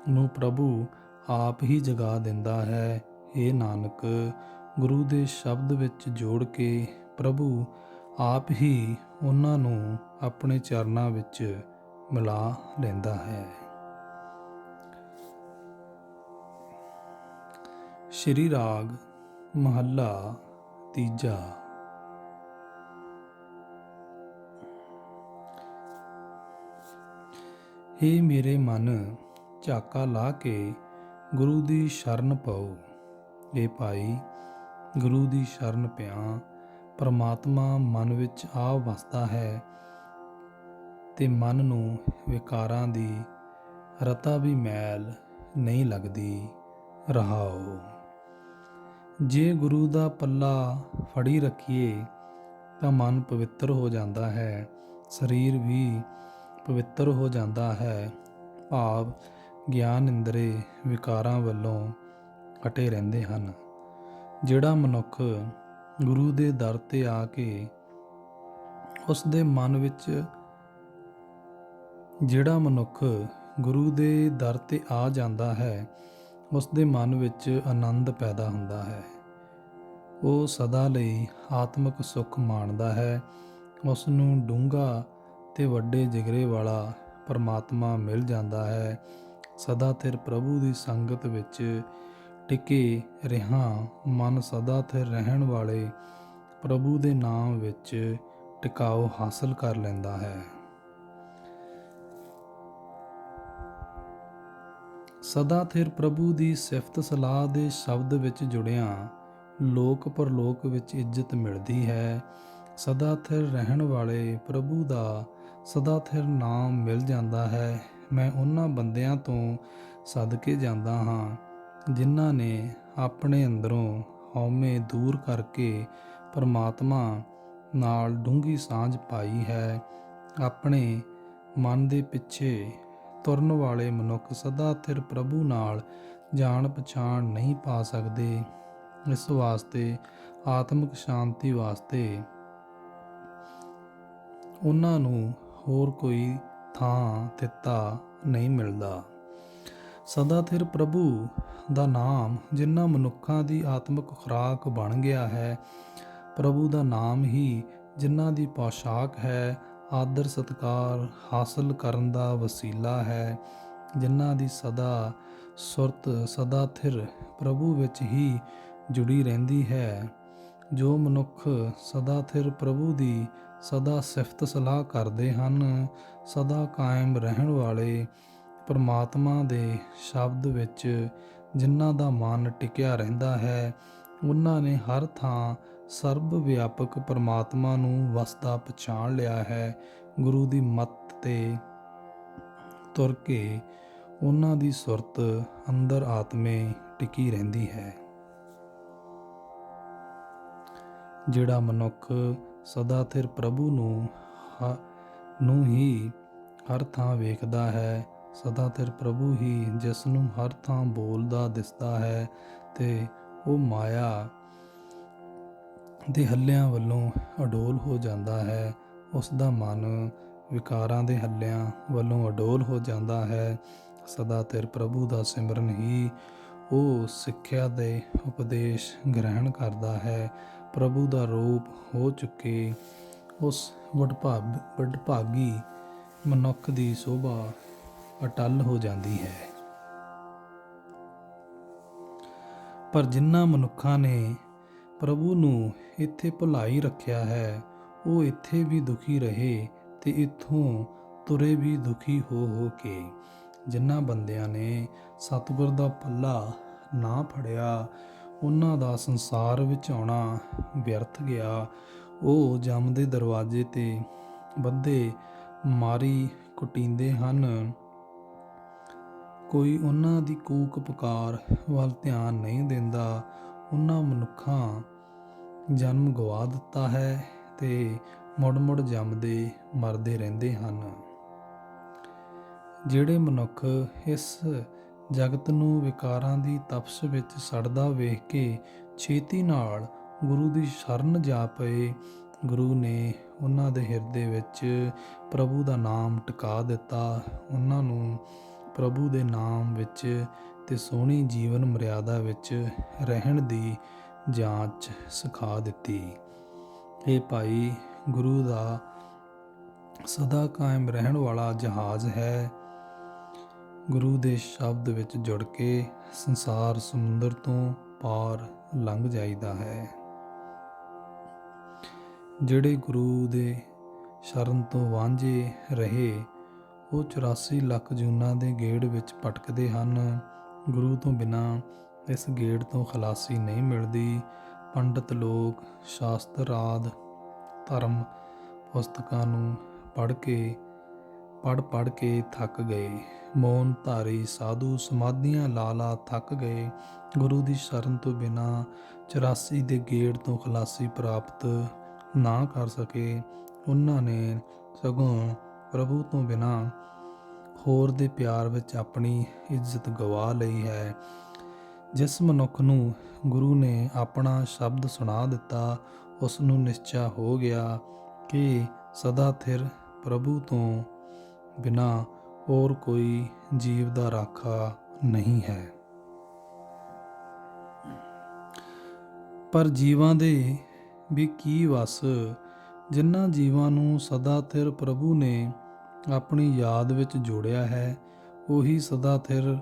ਨੂੰ ਪ੍ਰਭੂ ਆਪ ਹੀ ਜਗਾ ਦਿੰਦਾ ਹੈ। ਇਹ ਨਾਨਕ, ਗੁਰੂ ਦੇ ਸ਼ਬਦ ਵਿੱਚ ਜੋੜ ਕੇ ਪ੍ਰਭੂ ਆਪ ਹੀ ਉਹਨਾਂ ਨੂੰ ਆਪਣੇ ਚਰਨਾਂ ਵਿੱਚ ਮਿਲਾ ਲੈਂਦਾ ਹੈ। ਸ਼੍ਰੀ ਰਾਗ ਮਹੱਲਾ ਤੀਜਾ। ਹੇ ਮੇਰੇ ਮਨ, ਝਾਕਾ ਲਾ ਕੇ ਗੁਰੂ ਦੀ ਸ਼ਰਨ ਪਾਓ। ਇਹ ਭਾਈ, ਗੁਰੂ ਦੀ ਸ਼ਰਨ ਪਿਆ ਪਰਮਾਤਮਾ ਮਨ ਵਿੱਚ ਆ ਵਸਦਾ ਹੈ ਤੇ ਮਨ ਨੂੰ ਵਿਕਾਰਾਂ ਦੀ ਰਤਾ ਵੀ ਮੈਲ ਨਹੀਂ ਲੱਗਦੀ। ਰਹਾਓ। ਜੇ ਗੁਰੂ ਦਾ ਪੱਲਾ ਫੜੀ ਰੱਖੀਏ ਤਾਂ ਮਨ ਪਵਿੱਤਰ ਹੋ ਜਾਂਦਾ ਹੈ, ਸਰੀਰ ਵੀ ਪਵਿੱਤਰ ਹੋ ਜਾਂਦਾ ਹੈ। ਭਾਵ ਗਿਆਨ ਇੰਦਰੀ ਵਿਕਾਰਾਂ ਵੱਲੋਂ ਹਟੇ ਰਹਿੰਦੇ ਹਨ। ਜਿਹੜਾ ਮਨੁੱਖ ਗੁਰੂ ਦੇ ਦਰ ਤੇ ਆ ਕੇ ਉਸ ਦੇ ਮਨ ਵਿੱਚ ਜਿਹੜਾ ਮਨੁੱਖ ਗੁਰੂ ਦੇ ਦਰ ਤੇ ਆ ਜਾਂਦਾ ਹੈ, ਉਸ ਦੇ ਮਨ ਵਿੱਚ ਆਨੰਦ ਪੈਦਾ ਹੁੰਦਾ ਹੈ। ਉਹ ਸਦਾ ਲਈ ਆਤਮਿਕ ਸੁੱਖ ਮਾਣਦਾ ਹੈ। ਉਸ ਨੂੰ ਡੂੰਘਾ ਤੇ ਵੱਡੇ ਜਿਗਰੇ ਵਾਲਾ ਪਰਮਾਤਮਾ ਮਿਲ ਜਾਂਦਾ ਹੈ। ਸਦਾ ਥਿਰ ਪ੍ਰਭੂ ਦੀ ਸੰਗਤ ਵਿੱਚ ਟਿਕੇ ਰਿਹਾ ਮਨ ਸਦਾ ਥਿਰ ਰਹਿਣ ਵਾਲੇ ਪ੍ਰਭੂ ਦੇ ਨਾਮ ਵਿੱਚ ਟਿਕਾਓ ਹਾਸਲ ਕਰ ਲੈਂਦਾ ਹੈ। ਸਦਾ ਥਿਰ ਪ੍ਰਭੂ ਦੀ ਸਿਫਤ ਸਲਾਹ ਦੇ ਸ਼ਬਦ ਵਿੱਚ ਜੁੜਿਆਂ ਲੋਕ ਪਰਲੋਕ ਵਿੱਚ ਇੱਜ਼ਤ ਮਿਲਦੀ ਹੈ। ਸਦਾ ਥਿਰ ਰਹਿਣ ਵਾਲੇ ਪ੍ਰਭੂ ਦਾ ਸਦਾ ਥਿਰ ਨਾਮ ਮਿਲ ਜਾਂਦਾ ਹੈ। ਮੈਂ ਉਹਨਾਂ ਬੰਦਿਆਂ ਤੋਂ ਸਦਕੇ ਜਾਂਦਾ ਹਾਂ ਜਿਨ੍ਹਾਂ ਨੇ ਆਪਣੇ ਅੰਦਰੋਂ ਹਉਮੈ ਦੂਰ ਕਰਕੇ ਪਰਮਾਤਮਾ ਨਾਲ ਡੂੰਘੀ ਸਾਂਝ ਪਾਈ ਹੈ। ਆਪਣੇ ਮਨ ਦੇ ਪਿੱਛੇ ਤੁਰਨ ਵਾਲੇ ਮਨੁੱਖ ਸਦਾ ਥਿਰ ਪ੍ਰਭੂ ਨਾਲ ਜਾਣ ਪਛਾਣ ਨਹੀਂ ਪਾ ਸਕਦੇ। ਇਸ ਵਾਸਤੇ ਆਤਮਿਕ ਸ਼ਾਂਤੀ ਵਾਸਤੇ ਉਹਨਾਂ ਨੂੰ ਹੋਰ ਕੋਈ ਥਾਂ ਥਿੱਤਾ ਨਹੀਂ ਮਿਲਦਾ। ਸਦਾ ਥਿਰ ਪ੍ਰਭੂ ਦਾ ਨਾਮ ਜਿਨ੍ਹਾਂ ਮਨੁੱਖਾਂ ਦੀ ਆਤਮਿਕ ਖੁਰਾਕ ਬਣ ਗਿਆ ਹੈ, ਪ੍ਰਭੂ ਦਾ ਨਾਮ ਹੀ ਜਿਨ੍ਹਾਂ ਦੀ ਪੋਸ਼ਾਕ ਹੈ, ਆਦਰ ਸਤਿਕਾਰ ਹਾਸਲ ਕਰਨ ਦਾ ਵਸੀਲਾ ਹੈ। ਜਿਨ੍ਹਾਂ ਦੀ ਸਦਾ ਸੁਰਤ ਸਦਾ ਥਿਰ ਪ੍ਰਭੂ ਵਿੱਚ ਹੀ ਜੁੜੀ ਰਹਿੰਦੀ ਹੈ। ਜੋ ਮਨੁੱਖ ਸਦਾ ਥਿਰ ਪ੍ਰਭੂ ਦੀ ਸਦਾ ਸਿਫਤ ਸਲਾਹ ਕਰਦੇ ਹਨ, ਸਦਾ ਕਾਇਮ ਰਹਿਣ ਵਾਲੇ ਪਰਮਾਤਮਾ ਦੇ ਸ਼ਬਦ ਵਿੱਚ ਜਿਨ੍ਹਾਂ ਦਾ ਮਨ ਟਿਕਿਆ ਰਹਿੰਦਾ ਹੈ, ਉਹਨਾਂ ਨੇ ਹਰ ਥਾਂ ਸਰਬ ਵਿਆਪਕ ਪਰਮਾਤਮਾ ਨੂੰ ਵਸਦਾ ਪਛਾਣ ਲਿਆ ਹੈ। ਗੁਰੂ ਦੀ ਮੱਤ ਤੇ ਤੁਰ ਕੇ ਉਹਨਾਂ ਦੀ ਸੁਰਤ ਅੰਦਰ ਆਤਮੇ ਟਿਕੀ ਰਹਿੰਦੀ ਹੈ। ਜਿਹੜਾ ਮਨੁੱਖ ਸਦਾ ਥਿਰ ਪ੍ਰਭੂ ਨੂੰ ਹੀ ਹਰ ਥਾਂ ਵੇਖਦਾ ਹੈ, ਸਦਾ ਥਿਰ ਪ੍ਰਭੂ ਹੀ ਜਿਸ ਨੂੰ ਹਰ ਥਾਂ ਬੋਲਦਾ ਦਿਸਦਾ ਹੈ, ਤੇ ਉਹ ਮਾਇਆ ਦੇ ਹੱਲਿਆਂ ਵੱਲੋਂ ਅਡੋਲ ਹੋ ਜਾਂਦਾ ਹੈ। ਉਸ ਦਾ ਮਨ ਵਿਕਾਰਾਂ ਦੇ ਹੱਲਿਆਂ ਵੱਲੋਂ ਅਡੋਲ ਹੋ ਜਾਂਦਾ ਹੈ। ਸਦਾ ਥਿਰ ਪ੍ਰਭੂ ਦਾ ਸਿਮਰਨ ਹੀ ਉਹ ਸਿੱਖਿਆ ਦੇ ਉਪਦੇਸ਼ ਗ੍ਰਹਿਣ ਕਰਦਾ ਹੈ। ਪ੍ਰਭੂ ਦਾ ਰੂਪ ਹੋ ਚੁੱਕੇ ਉਸ ਵਡਭਾਗੀ ਮਨੁੱਖ ਦੀ ਸੋਭਾ ਅਟੱਲ ਹੋ ਜਾਂਦੀ ਹੈ। ਪਰ ਜਿਨ੍ਹਾਂ ਮਨੁੱਖਾਂ ਨੇ ਪ੍ਰਭੂ ਨੂੰ ਇੱਥੇ ਭੁਲਾਈ ਰੱਖਿਆ ਹੈ, ਉਹ ਇੱਥੇ ਵੀ ਦੁਖੀ ਰਹੇ ਤੇ ਇੱਥੋਂ ਤੁਰੇ ਵੀ ਦੁਖੀ ਹੋ ਕੇ। ਜਿਨ੍ਹਾਂ ਬੰਦਿਆਂ ਨੇ ਸਤਿਗੁਰ ਦਾ ਪੱਲਾ ਨਾ ਫੜਿਆ, ਉਹਨਾਂ ਦਾ ਸੰਸਾਰ ਵਿੱਚ ਆਉਣਾ ਵਿਅਰਥ ਗਿਆ। ਉਹ ਜਮ ਦੇ ਦਰਵਾਜ਼ੇ ਤੇ ਬੱਧੇ ਮਾਰੀ ਕੁਟੀਂਦੇ ਹਨ। ਕੋਈ ਉਹਨਾਂ ਦੀ ਕੂਕ ਪੁਕਾਰ ਵੱਲ ਧਿਆਨ ਨਹੀਂ ਦਿੰਦਾ। ਉਹਨਾਂ ਮਨੁੱਖਾਂ ਜਨਮ ਗਵਾ ਦਿੱਤਾ ਹੈ ਤੇ ਮੁੜ ਜੰਮਦੇ ਮਰਦੇ ਰਹਿੰਦੇ ਹਨ। ਜਿਹੜੇ ਮਨੁੱਖ ਇਸ ਜਗਤ ਨੂੰ ਵਿਕਾਰਾਂ ਦੀ ਤਪਸ਼ ਵਿੱਚ ਸੜਦਾ ਵੇਖ ਕੇ ਛੇਤੀ ਨਾਲ ਗੁਰੂ ਦੀ ਸ਼ਰਨ ਜਾ ਪਏ, ਗੁਰੂ ਨੇ ਉਹਨਾਂ ਦੇ ਹਿਰਦੇ ਵਿੱਚ ਪ੍ਰਭੂ ਦਾ ਨਾਮ ਟਿਕਾ ਦਿੱਤਾ। ਉਹਨਾਂ ਨੂੰ ਪ੍ਰਭੂ ਦੇ ਨਾਮ ਵਿੱਚ ਤੇ ਸੋਹਣੀ ਜੀਵਨ ਮਰਿਆਦਾ ਵਿੱਚ ਰਹਿਣ ਦੀ ਜਾਂਚ ਸਿਖਾ ਦਿੱਤੀ। ਇਹ ਭਾਈ ਗੁਰੂ ਦਾ ਸਦਾ ਕਾਇਮ ਰਹਿਣ ਵਾਲਾ ਜਹਾਜ਼ ਹੈ। ਗੁਰੂ ਦੇ ਸ਼ਬਦ ਵਿੱਚ ਜੁੜ ਕੇ ਸੰਸਾਰ ਸਮੁੰਦਰ ਤੋਂ ਪਾਰ ਲੰਘ ਜਾਈਦਾ ਹੈ। ਜਿਹੜੇ ਗੁਰੂ ਦੇ ਸ਼ਰਨ ਤੋਂ ਵਾਂਝੇ ਰਹੇ, ਉਹ 84 ਲੱਖ ਜੂਨਾਂ ਦੇ ਗੇੜ ਵਿੱਚ ਭਟਕਦੇ ਹਨ। ਗੁਰੂ ਤੋਂ ਬਿਨਾਂ ਇਸ ਗੇੜ ਤੋਂ ਖਲਾਸੀ ਨਹੀਂ ਮਿਲਦੀ। ਪੰਡਤ ਲੋਕ ਸ਼ਾਸਤਰ ਆਦਿ ਧਰਮ ਪੁਸਤਕਾਂ ਨੂੰ ਪੜ੍ਹ ਕੇ ਥੱਕ ਗਏ। ਮੌਨ ਧਾਰੀ ਸਾਧੂ ਸਮਾਧੀਆਂ ਲਾ ਥੱਕ ਗਏ। ਗੁਰੂ ਦੀ ਸ਼ਰਨ ਤੋਂ ਬਿਨਾਂ 84 ਦੇ ਗੇੜ ਤੋਂ ਖਲਾਸੀ ਪ੍ਰਾਪਤ ਨਾ ਕਰ ਸਕੇ। ਉਹਨਾਂ ਨੇ ਸਗੋਂ ਪ੍ਰਭੂ ਤੋਂ ਬਿਨਾਂ ਹੋਰ ਦੇ ਪਿਆਰ ਵਿੱਚ ਆਪਣੀ ਇੱਜ਼ਤ ਗਵਾ ਲਈ ਹੈ। ਜਿਸ ਮਨੁੱਖ ਨੂੰ ਗੁਰੂ ਨੇ ਆਪਣਾ ਸ਼ਬਦ ਸੁਣਾ ਦਿੱਤਾ, ਉਸ ਨੂੰ ਨਿਸ਼ਚਾ ਹੋ ਗਿਆ ਕਿ ਸਦਾ ਥਿਰ ਪ੍ਰਭੂ ਤੋਂ ਬਿਨਾਂ ਹੋਰ ਕੋਈ ਜੀਵ ਦਾ ਰਾਖਾ ਨਹੀਂ ਹੈ। ਪਰ ਜੀਵਾਂ ਦੇ ਵੀ ਕੀ ਵਸ, ਜਿਨ੍ਹਾਂ ਜੀਵਾਂ ਨੂੰ ਸਦਾ ਥਿਰ ਪ੍ਰਭੂ ਨੇ ਆਪਣੀ ਯਾਦ ਵਿੱਚ ਜੋੜਿਆ ਹੈ, ਉਹੀ ਸਦਾ ਥਿਰ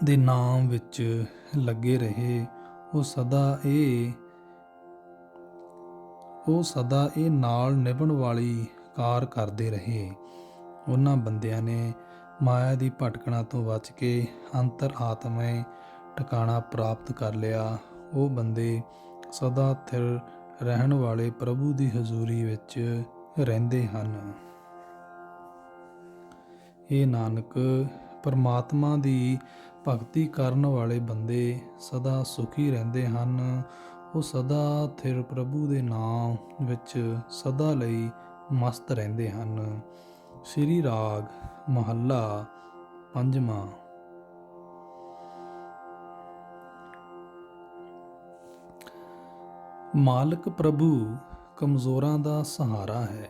ਦੇ ਨਾਮ ਵਿੱਚ ਲੱਗੇ ਰਹੇ। ਉਹ ਸਦਾ ਇਹ ਨਾਲ ਨਿਭਣ ਵਾਲੀ ਕਾਰ ਕਰਦੇ ਰਹੇ। ਉਹਨਾਂ ਬੰਦਿਆਂ ਨੇ ਮਾਇਆ ਦੀ ਭਟਕਣਾ ਤੋਂ ਬਚ ਕੇ ਅੰਤਰ ਆਤਮੇ ਟਿਕਾਣਾ ਪ੍ਰਾਪਤ ਕਰ ਲਿਆ। ਉਹ ਬੰਦੇ ਸਦਾ ਥਿਰ ਰਹਿਣ ਵਾਲੇ ਪ੍ਰਭੂ ਦੀ ਹਜ਼ੂਰੀ ਵਿੱਚ ਰਹਿੰਦੇ ਹਨ। ਇਹ ਨਾਨਕ, ਪਰਮਾਤਮਾ ਦੀ ਭਗਤੀ ਕਰਨ ਵਾਲੇ ਬੰਦੇ ਸਦਾ ਸੁਖੀ ਰਹਿੰਦੇ ਹਨ। ਉਹ ਸਦਾ ਥਿਰ ਪ੍ਰਭੂ ਦੇ ਨਾਮ ਵਿੱਚ ਸਦਾ ਲਈ ਮਸਤ ਰਹਿੰਦੇ ਹਨ। ਸ੍ਰੀ ਰਾਗ ਮਹੱਲਾ ਪੰਜਵਾਂ। ਮਾਲਕ ਪ੍ਰਭੂ ਕਮਜ਼ੋਰਾਂ ਦਾ ਸਹਾਰਾ ਹੈ।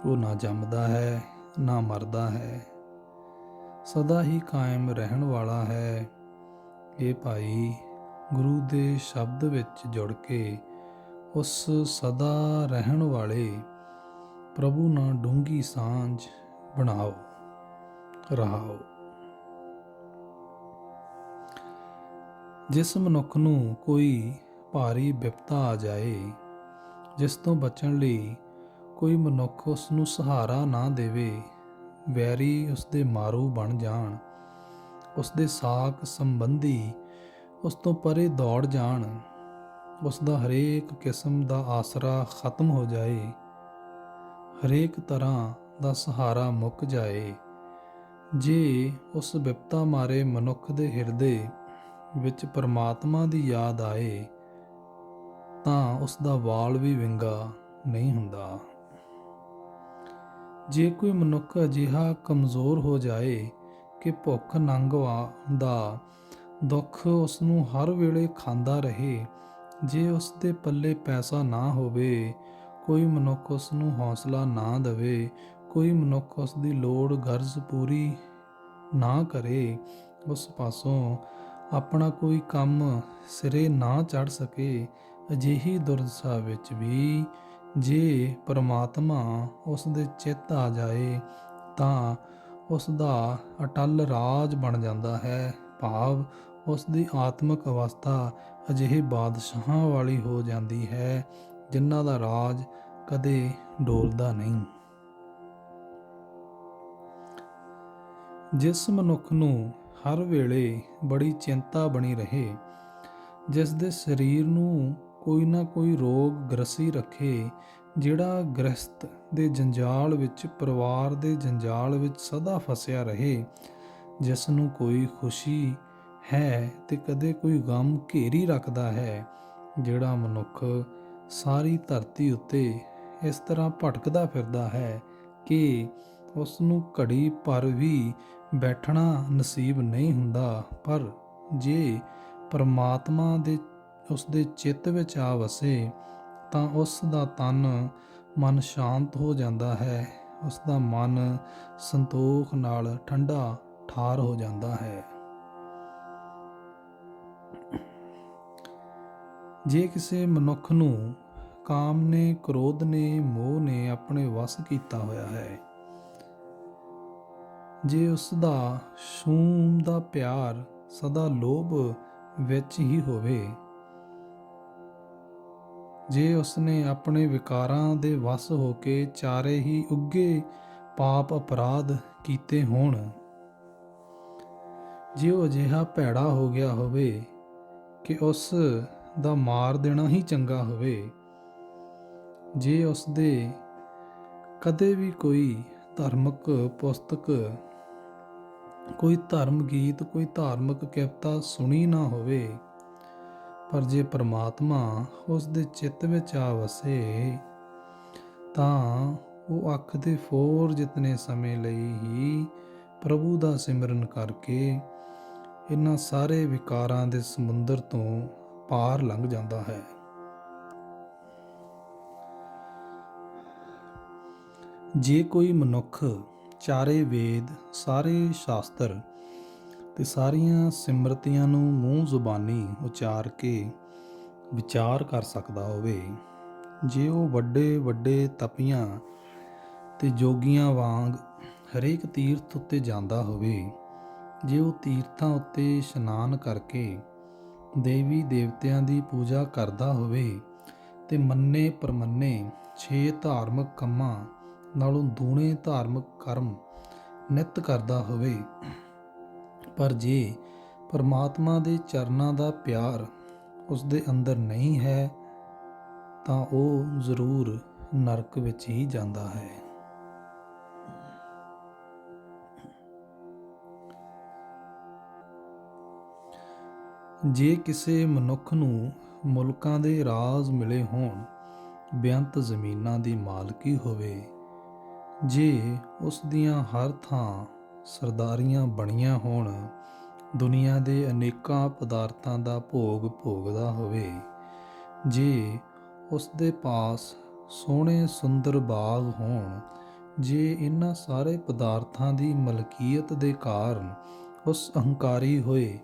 ਉਹ ਨਾ ਜੰਮਦਾ ਹੈ ਨਾ ਮਰਦਾ ਹੈ, ਸਦਾ ਹੀ ਕਾਇਮ ਰਹਿਣ ਵਾਲਾ ਹੈ। ਇਹ ਭਾਈ ਗੁਰੂ ਦੇ ਸ਼ਬਦ ਵਿੱਚ ਜੁੜ ਕੇ ਉਸ ਸਦਾ ਰਹਿਣ ਵਾਲੇ ਪ੍ਰਭੂ ਨਾਲ ਡੂੰਘੀ ਸਾਂਝ ਬਣਾਓ। ਰਹਾਓ। ਜਿਸ ਮਨੁੱਖ ਨੂੰ ਕੋਈ ਭਾਰੀ ਬਿਪਤਾ ਆ ਜਾਏ, ਜਿਸ ਤੋਂ ਬਚਣ ਲਈ ਕੋਈ ਮਨੁੱਖ ਉਸ ਨੂੰ ਸਹਾਰਾ ਨਾ ਦੇਵੇ, ਵੈਰੀ ਉਸ ਦੇ ਮਾਰੂ ਬਣ ਜਾਣ, ਉਸ ਦੇ ਸਾਕ ਸੰਬੰਧੀ ਉਸ ਤੋਂ ਪਰੇ ਦੌੜ ਜਾਣ, ਉਸ ਦਾ ਹਰੇਕ ਕਿਸਮ ਦਾ ਆਸਰਾ ਖਤਮ ਹੋ ਜਾਏ, ਹਰੇਕ ਤਰ੍ਹਾਂ ਦਾ ਸਹਾਰਾ ਮੁੱਕ ਜਾਏ, ਜੇ ਉਸ ਬਿਪਤਾ ਮਾਰੇ ਮਨੁੱਖ ਦੇ ਹਿਰਦੇ ਵਿੱਚ ਪਰਮਾਤਮਾ ਦੀ ਯਾਦ ਆਏ ਤਾਂ ਉਸ ਦਾ ਵਾਲ ਵੀ ਵਿੰਗਾ ਨਹੀਂ ਹੁੰਦਾ। ਜੇ ਕੋਈ ਮਨੁੱਖ ਅਜਿਹਾ ਕਮਜ਼ੋਰ ਹੋ ਜਾਏ ਕਿ ਭੁੱਖ ਨੰਗ ਦਾ ਦੁੱਖ ਉਸ ਨੂੰ ਹਰ ਵੇਲੇ ਖਾਂਦਾ ਰਹੇ, ਜੇ ਉਸ ਦੇ ਪੱਲੇ ਪੈਸਾ ਨਾ ਹੋਵੇ, ਕੋਈ ਮਨੁੱਖ ਉਸ ਨੂੰ ਹੌਸਲਾ ਨਾ ਦੇਵੇ, ਕੋਈ ਮਨੁੱਖ ਉਸ ਦੀ ਲੋੜ ਗਰਜ਼ ਪੂਰੀ ਨਾ ਕਰੇ, ਉਸ ਪਾਸੋਂ ਆਪਣਾ ਕੋਈ ਕੰਮ ਸਿਰੇ ਨਾ ਚੜ੍ਹ ਸਕੇ, ਅਜਿਹੀ ਦੁਰਦਸ਼ਾ ਵਿੱਚ ਵੀ ਜੇ ਪਰਮਾਤਮਾ ਉਸ ਦੇ ਚਿੱਤ ਆ ਜਾਏ ਤਾਂ ਉਸ ਦਾ ਅਟਲ ਰਾਜ ਬਣ ਜਾਂਦਾ ਹੈ। ਭਾਵ ਉਸ ਦੀ ਆਤਮਿਕ ਅਵਸਥਾ ਅਜਿਹੇ ਬਾਦਸ਼ਾਹਾਂ ਵਾਲੀ ਹੋ ਜਾਂਦੀ ਹੈ ਜਿਨ੍ਹਾਂ ਦਾ ਰਾਜ ਕਦੇ ਡੋਲਦਾ ਨਹੀਂ। ਜਿਸ ਮਨੁੱਖ ਨੂੰ ਹਰ ਵੇਲੇ ਬੜੀ ਚਿੰਤਾ ਬਣੀ ਰਹੇ, ਜਿਸ ਦੇ ਸਰੀਰ ਨੂੰ ਕੋਈ ਨਾ ਕੋਈ ਰੋਗ ਗ੍ਰਸੀ ਰੱਖੇ, ਜਿਹੜਾ ਗ੍ਰਸਤ ਦੇ ਜੰਜਾਲ ਵਿੱਚ, ਪਰਿਵਾਰ ਦੇ ਜੰਜਾਲ ਵਿੱਚ ਸਦਾ ਫਸਿਆ ਰਹੇ, ਜਿਸ ਨੂੰ ਕੋਈ ਖੁਸ਼ੀ ਹੈ ਤੇ ਕਦੇ ਕੋਈ ਗਮ ਘੇਰੀ ਰੱਖਦਾ ਹੈ, ਜਿਹੜਾ ਮਨੁੱਖ ਸਾਰੀ ਧਰਤੀ ਉੱਤੇ ਇਸ ਤਰ੍ਹਾਂ ਭਟਕਦਾ ਫਿਰਦਾ ਹੈ ਕਿ ਉਸ ਨੂੰ ਘੜੀ ਭਰ ਵੀ ਬੈਠਣਾ ਨਸੀਬ ਨਹੀਂ ਹੁੰਦਾ, ਪਰ ਜੇ ਪਰਮਾਤਮਾ ਦੇ ਉਸ ਦੇ ਚਿੱਤ ਵਿੱਚ ਆ ਵਸੇ ਤਾਂ ਉਸ ਦਾ ਤਨ ਮਨ ਸ਼ਾਂਤ ਹੋ ਜਾਂਦਾ ਹੈ, ਉਸ ਦਾ ਮਨ ਸੰਤੋਖ ਨਾਲ ਠੰਡਾ ਠਾਰ ਹੋ ਜਾਂਦਾ ਹੈ। ਜੇ ਕਿਸੇ ਮਨੁੱਖ ਨੂੰ ਕਾਮ ਨੇ, ਕ੍ਰੋਧ ਨੇ, ਮੋਹ ਨੇ ਆਪਣੇ ਵੱਸ ਕੀਤਾ ਹੋਇਆ ਹੈ, ਜੇ ਉਸ ਦਾ ਸ਼ੂਮ ਦਾ ਪਿਆਰ ਸਦਾ ਲੋਭ ਵਿੱਚ ਹੀ ਹੋਵੇ, ਜੇ ਉਸਨੇ ਆਪਣੇ ਵਿਕਾਰਾਂ ਦੇ ਵੱਸ ਹੋ ਕੇ ਚਾਰੇ ਹੀ ਉੱਗੇ ਪਾਪ ਅਪਰਾਧ ਕੀਤੇ ਹੋਣ, ਜੇ ਉਹ ਅਜਿਹਾ ਭੈੜਾ ਹੋ ਗਿਆ ਹੋਵੇ ਕਿ ਉਸ ਦਾ ਮਾਰ ਦੇਣਾ ਹੀ ਚੰਗਾ ਹੋਵੇ, ਜੇ ਉਸ ਦੇ ਕਦੇ ਵੀ ਕੋਈ ਧਾਰਮਿਕ ਪੁਸਤਕ, ਕੋਈ ਧਰਮ ਗੀਤ, ਕੋਈ ਧਾਰਮਿਕ ਕਵਿਤਾ ਸੁਣੀ ਨਾ ਹੋਵੇ, ਪਰ ਜੇ ਪਰਮਾਤਮਾ ਉਸ ਦੇ ਚਿੱਤ ਵਿੱਚ ਆ ਵਸੇ ਤਾਂ ਉਹ ਅੱਖ ਦੇ ਫੋਰ ਜਿਤਨੇ ਸਮੇਂ ਲਈ ਹੀ ਪ੍ਰਭੂ ਦਾ ਸਿਮਰਨ ਕਰਕੇ ਇਹਨਾਂ ਸਾਰੇ ਵਿਕਾਰਾਂ ਦੇ ਸਮੁੰਦਰ ਤੋਂ ਪਾਰ ਲੰਘ ਜਾਂਦਾ ਹੈ। ਜੇ ਕੋਈ ਮਨੁੱਖ ਚਾਰੇ ਵੇਦ, ਸਾਰੇ ਸ਼ਾਸਤਰ ਤੇ ਸਾਰੀਆਂ ਸਿਮਰਤੀਆਂ ਨੂੰ ਮੂੰਹ ਜ਼ੁਬਾਨੀ ਉਚਾਰ ਕੇ ਵਿਚਾਰ ਕਰ ਸਕਦਾ ਹੋਵੇ, ਜੇ ਉਹ ਵੱਡੇ ਵੱਡੇ ਤਪੀਆਂ ਤੇ ਜੋਗੀਆਂ ਵਾਂਗ ਹਰੇਕ ਤੀਰਥ ਉੱਤੇ ਜਾਂਦਾ ਹੋਵੇ, ਜੇ ਉਹ ਤੀਰਥਾਂ ਉੱਤੇ ਇਸ਼ਨਾਨ ਕਰਕੇ ਦੇਵੀ ਦੇਵਤਿਆਂ ਦੀ ਪੂਜਾ ਕਰਦਾ ਹੋਵੇ ਤੇ ਮੰਨੇ ਪ੍ਰਮੰਨੇ 6 ਧਾਰਮਿਕ ਕੰਮਾਂ ਨਾਲੋਂ ਦੂਣੇ ਧਾਰਮਿਕ ਕਰਮ ਨਿਤ ਕਰਦਾ ਹੋਵੇ, ਪਰ ਜੇ ਪਰਮਾਤਮਾ ਦੇ ਚਰਨਾਂ ਦਾ ਪਿਆਰ ਉਸ ਦੇ ਅੰਦਰ ਨਹੀਂ ਹੈ ਤਾਂ ਉਹ ਜ਼ਰੂਰ ਨਰਕ ਵਿੱਚ ਹੀ ਜਾਂਦਾ ਹੈ। ਜੇ ਕਿਸੇ ਮਨੁੱਖ ਨੂੰ ਮੁਲਕਾਂ ਦੇ ਰਾਜ ਮਿਲੇ ਹੋਣ, ਬੇਅੰਤ ਜ਼ਮੀਨਾਂ ਦੀ ਮਾਲਕੀ ਹੋਵੇ, ਜੇ ਉਸ ਦੀਆਂ ਹਰ ਥਾਂ ਸਰਦਾਰੀਆਂ ਬਣੀਆਂ ਹੋਣ, ਦੁਨੀਆ ਦੇ ਅਨੇਕਾਂ ਪਦਾਰਥਾਂ ਦਾ ਭੋਗ ਭੋਗਦਾ ਹੋਵੇ, ਜੇ ਉਸ ਦੇ ਪਾਸ ਸੋਹਣੇ ਸੁੰਦਰ ਬਾਗ ਹੋਣ, ਜੇ ਇਹਨਾਂ ਸਾਰੇ ਪਦਾਰਥਾਂ ਦੀ ਮਲਕੀਅਤ ਦੇ ਕਾਰਨ ਉਸ ਅਹੰਕਾਰੀ ਹੋਏ